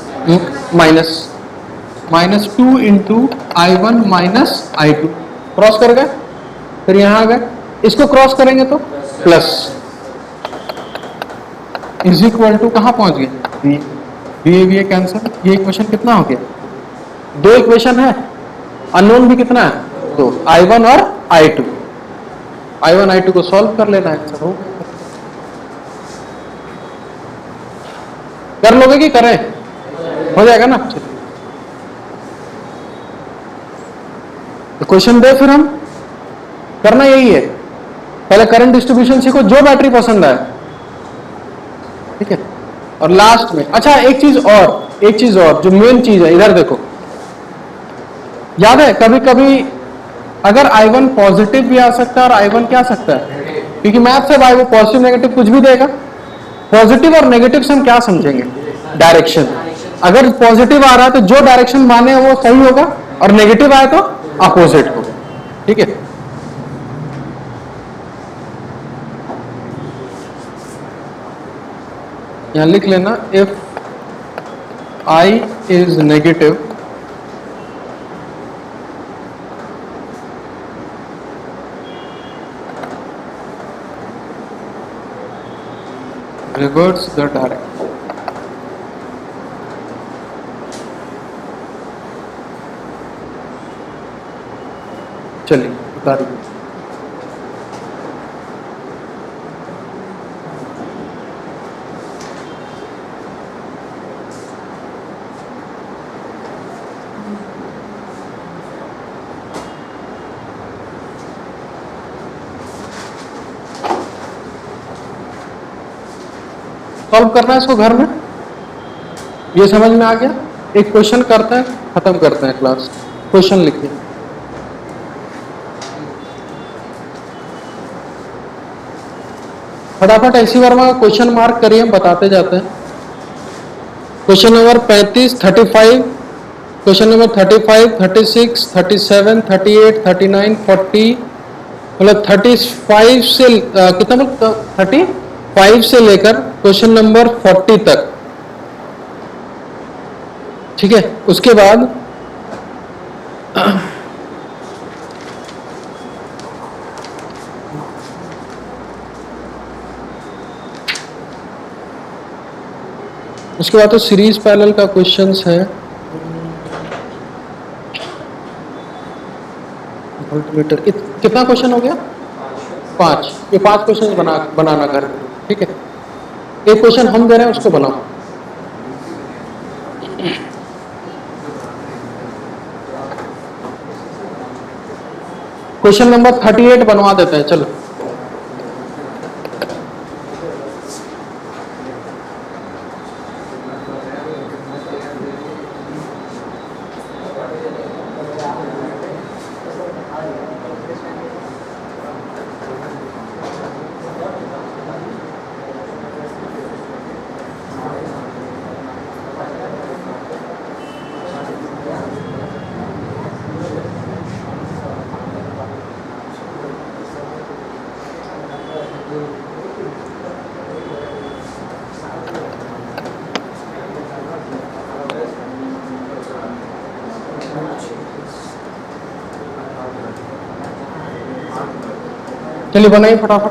Speaker 1: -2 into I1 minus I2, cross कर गए, फिर यहां आ गए, इसको क्रॉस करेंगे तो प्लस, इज इक्वल टू कहां पहुंच गए, VA कैंसिल। ये इक्वेशन कितना हो गया, 2 इक्वेशन है, अननोन भी कितना है, तो I1 और I2 को सॉल्व कर लेना है, आंसर हो गया। कर लोगे कि करें, हो जाएगा ना। तो क्वेश्चन दे, फिर हम करना यही है, पहले करंट डिस्ट्रीब्यूशन सीखो, जो बैटरी पसंद आए, ठीक है। और लास्ट में अच्छा एक चीज और जो मेन चीज है, इधर देखो, याद है कभी कभी अगर I1 पॉजिटिव भी आ सकता है और I1 क्या आ सकता है, क्योंकि मैथ से भाई वो पॉजिटिव नेगेटिव कुछ भी देगा। पॉजिटिव और नेगेटिव से हम क्या समझेंगे, डायरेक्शन। अगर पॉजिटिव आ रहा है तो जो डायरेक्शन माने वो सही होगा, और नेगेटिव आए तो अपोजिट होगा, ठीक है। यहां लिख लेना, if I is negative, reverse the direction। चलिए बता दीजिए। सॉल्व करना है इसको घर में, ये समझ में आ गया। एक क्वेश्चन करते हैं, खत्म करते हैं क्लास। क्वेश्चन लिखिए, फटाफट ऐसी वर्मा का क्वेश्चन मार्क करिए, हम बताते जाते हैं। क्वेश्चन नंबर 35, 35, क्वेश्चन नंबर 35, 36, 37, 38, 39, 40, मतलब 35 से कितना, मतलब 35 से लेकर क्वेश्चन नंबर 40 तक, ठीक है। उसके बाद तो सीरीज पैरेलल का क्वेश्चंस है। वोल्टमीटर, कितना क्वेश्चन हो गया, 5। ये 5 क्वेश्चन बनाना घर, ठीक है। एक क्वेश्चन हम दे रहे हैं, उसको बनाओ। क्वेश्चन नंबर 38 बनवा देते हैं, चलो। चलिए बनाइए फटाफट।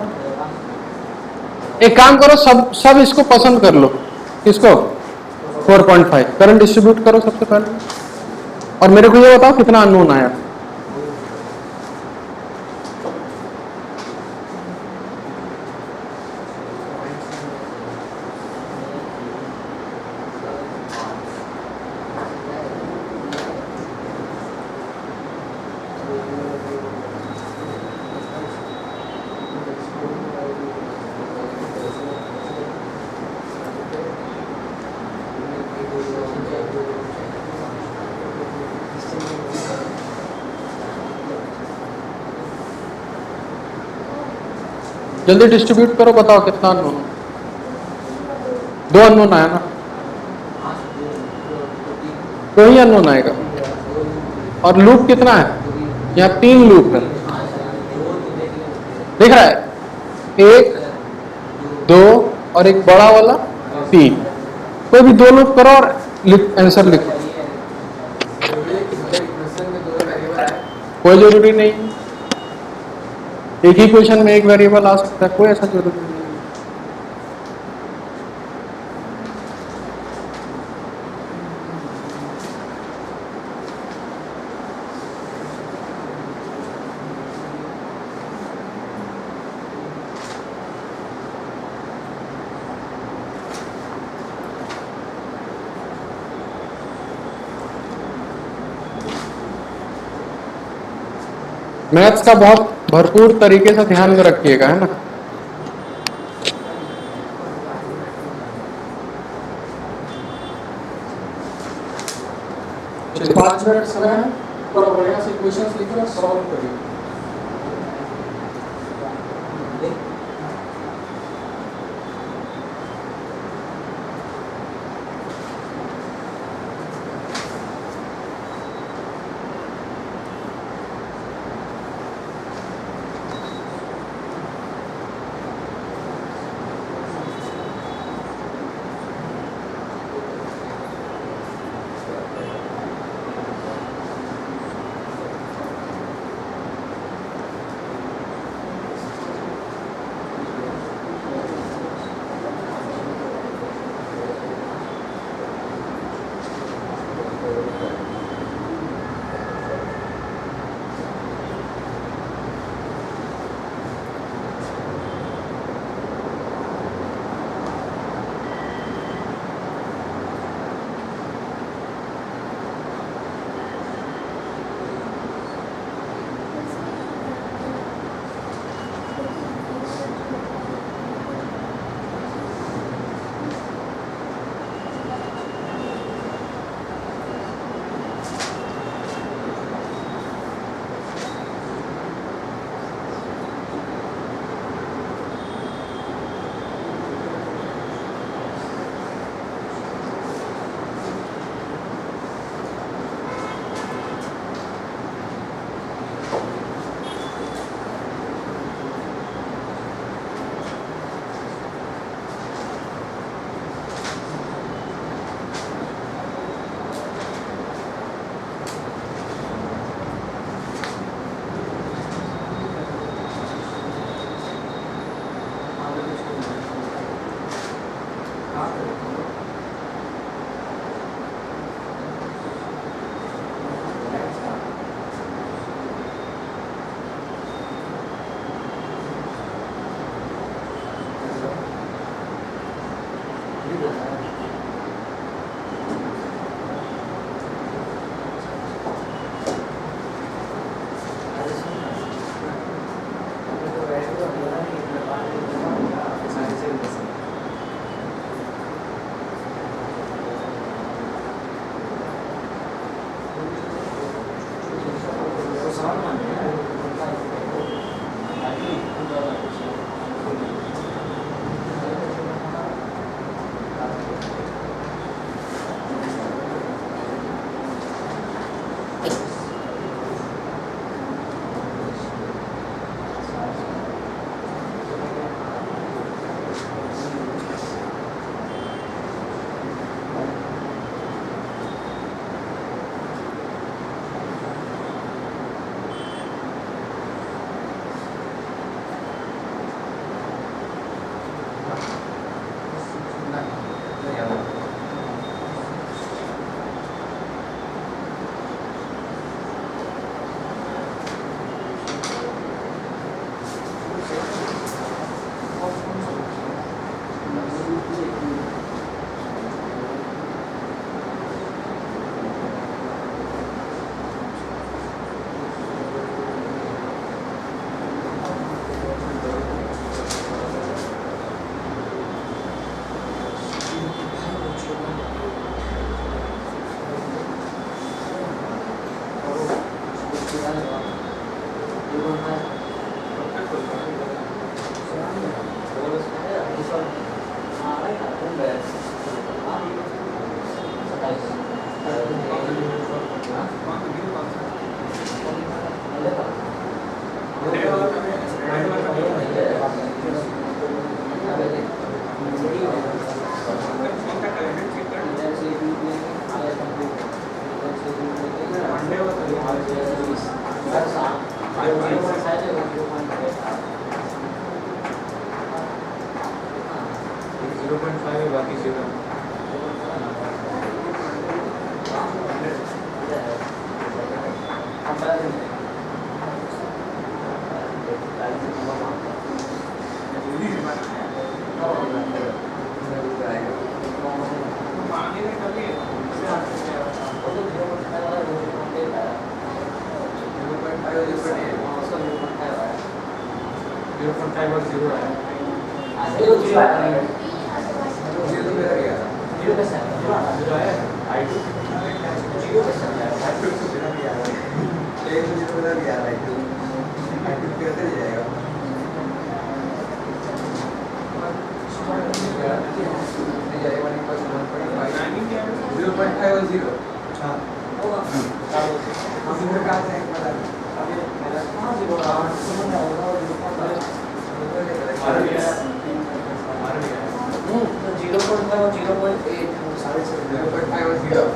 Speaker 1: एक काम करो, सब इसको पसंद कर लो, इसको 4.5 करंट डिस्ट्रीब्यूट करो सबसे पहले, और मेरे को ये बताओ कितना अननोन आया। जल्दी डिस्ट्रीब्यूट करो, बताओ कितना अननोन। 2 अननोन आया ना, तो ही अननोन आएगा। और लूप कितना है, यहाँ 3 लूप है, दिख रहा है, 1 2 और एक बड़ा वाला 3। कोई भी 2 लूप करो और आंसर लिखो, कोई जरूरी नहीं, एक ही क्वेश्चन में एक वेरिएबल आ सकता है, कोई ऐसा जरूरी नहीं। मैथ्स का बहुत भरपूर तरीके से ध्यान में रखिएगा, है ना। चलिए 5 मिनट समय है, थोड़ा बढ़िया से क्वेश्चंस लिखो और सॉल्व करिए।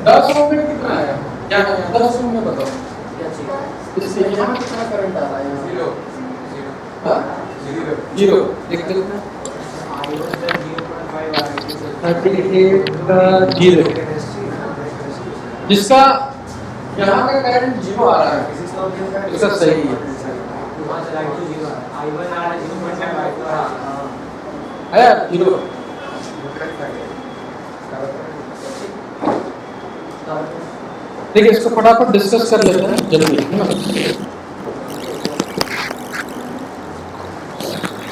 Speaker 1: दस रूम में कितना आया? क्या 10 रूम में बताओ। इससे यहाँ कितना करंट आ रहा है? जीरो। लिख दो। 38 जिसका यहाँ का करंट जीरो आ रहा है, इसका सही है। जीरो। देखिए इसको फटाफट डिस्कस कर लेते हैं जल्दी, है ना।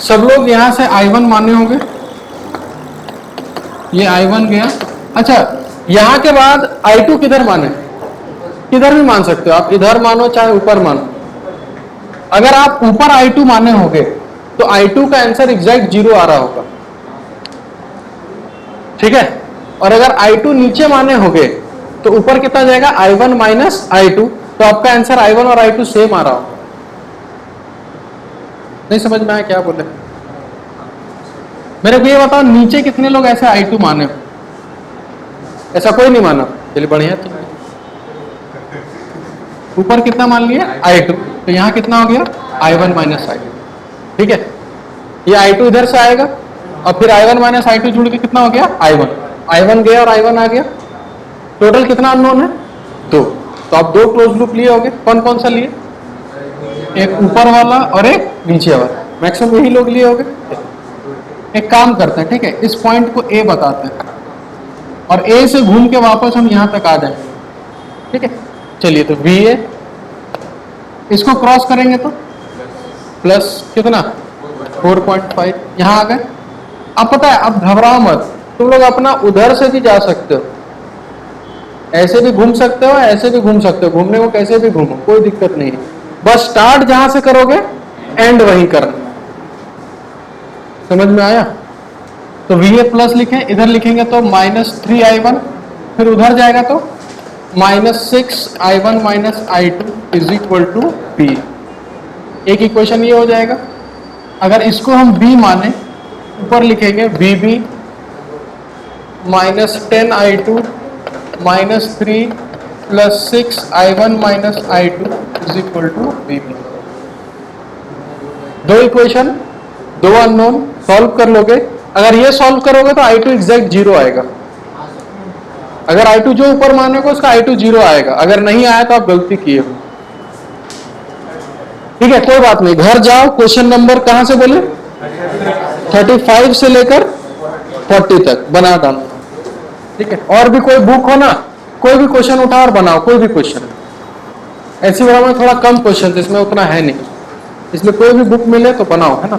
Speaker 1: सब लोग यहाँ से I1 माने होंगे, ये I1 गया। अच्छा, यहाँ के बाद I2 किधर माने? किधर भी मान सकते हो आप, इधर मानो चाहे ऊपर मानो। अगर आप ऊपर I2 माने होंगे तो I2 का आंसर एग्जैक्ट जीरो आ रहा होगा, ठीक है। और अगर I2 नीचे माने होंगे तो ऊपर कितना जाएगा? I1 माइनस I2, तो आपका आंसर I1 और I2 सेम आ रहा होगा। नहीं समझ में आया क्या बोले? मेरे को ये बताओ, नीचे कितने लोग ऐसे I2 माने हो? ऐसा कोई नहीं माना? चलिए बढ़िया। तो ऊपर कितना मान लिया? I2, तो यहाँ कितना हो गया? I1 माइनस I2, ठीक है। ये I2 इधर से आएगा और फिर I1 माइनस I2 जुड़ के कितना हो गया? I1 गया और I1 आ गया। टोटल कितना अननोन है? 2। तो आप 2 क्लोज लूप लिए होंगे। कौन कौन सा लिए? एक ऊपर वाला और एक नीचे वाला। मैक्सिमम यही लोग लिए होंगे। एक काम करते हैं, ठीक है, इस पॉइंट को A बताते हैं और A से घूम के वापस हम यहां तक आ जाएंगे, ठीक है। चलिए, तो VA इसको क्रॉस करेंगे तो प्लस कितना? 4.5 यहां आ गए। अब पता है, अब घबराओ मत, तुम लोग अपना उधर से भी जा सकते हो, ऐसे भी घूम सकते हो, ऐसे भी घूम सकते हो। घूमने को कैसे भी घूमो, कोई दिक्कत नहीं है। बस स्टार्ट जहां से करोगे एंड वहीं करना। समझ में आया? तो VA प्लस लिखें, इधर लिखेंगे तो -3I1, फिर उधर जाएगा तो -6I1 minus I2 is equal to B। एक इक्वेशन ये हो जाएगा। अगर इसको हम B माने, ऊपर लिखेंगे VB -10I2 -3 plus 6I1 minus I2 is equal to VB। दो इक्वेशन, दो अननोन, सॉल्व कर लोगे। अगर ये सॉल्व करोगे तो I2 एग्जैक्ट जीरो आएगा। अगर I2 जो ऊपर मानोगे उसका I2 जीरो आएगा। अगर नहीं आया तो आप गलती किए हो, ठीक है। कोई बात नहीं, घर जाओ, क्वेश्चन नंबर कहां से बोले? 35 से लेकर 40 तक बना डालो, ठीक है। और भी कोई बुक हो ना, कोई भी क्वेश्चन उठाओ और बनाओ, कोई भी क्वेश्चन। ऐसी वाला में थोड़ा कम क्वेश्चन, इसमें उतना है नहीं, इसलिए कोई भी बुक मिले तो बनाओ, है ना।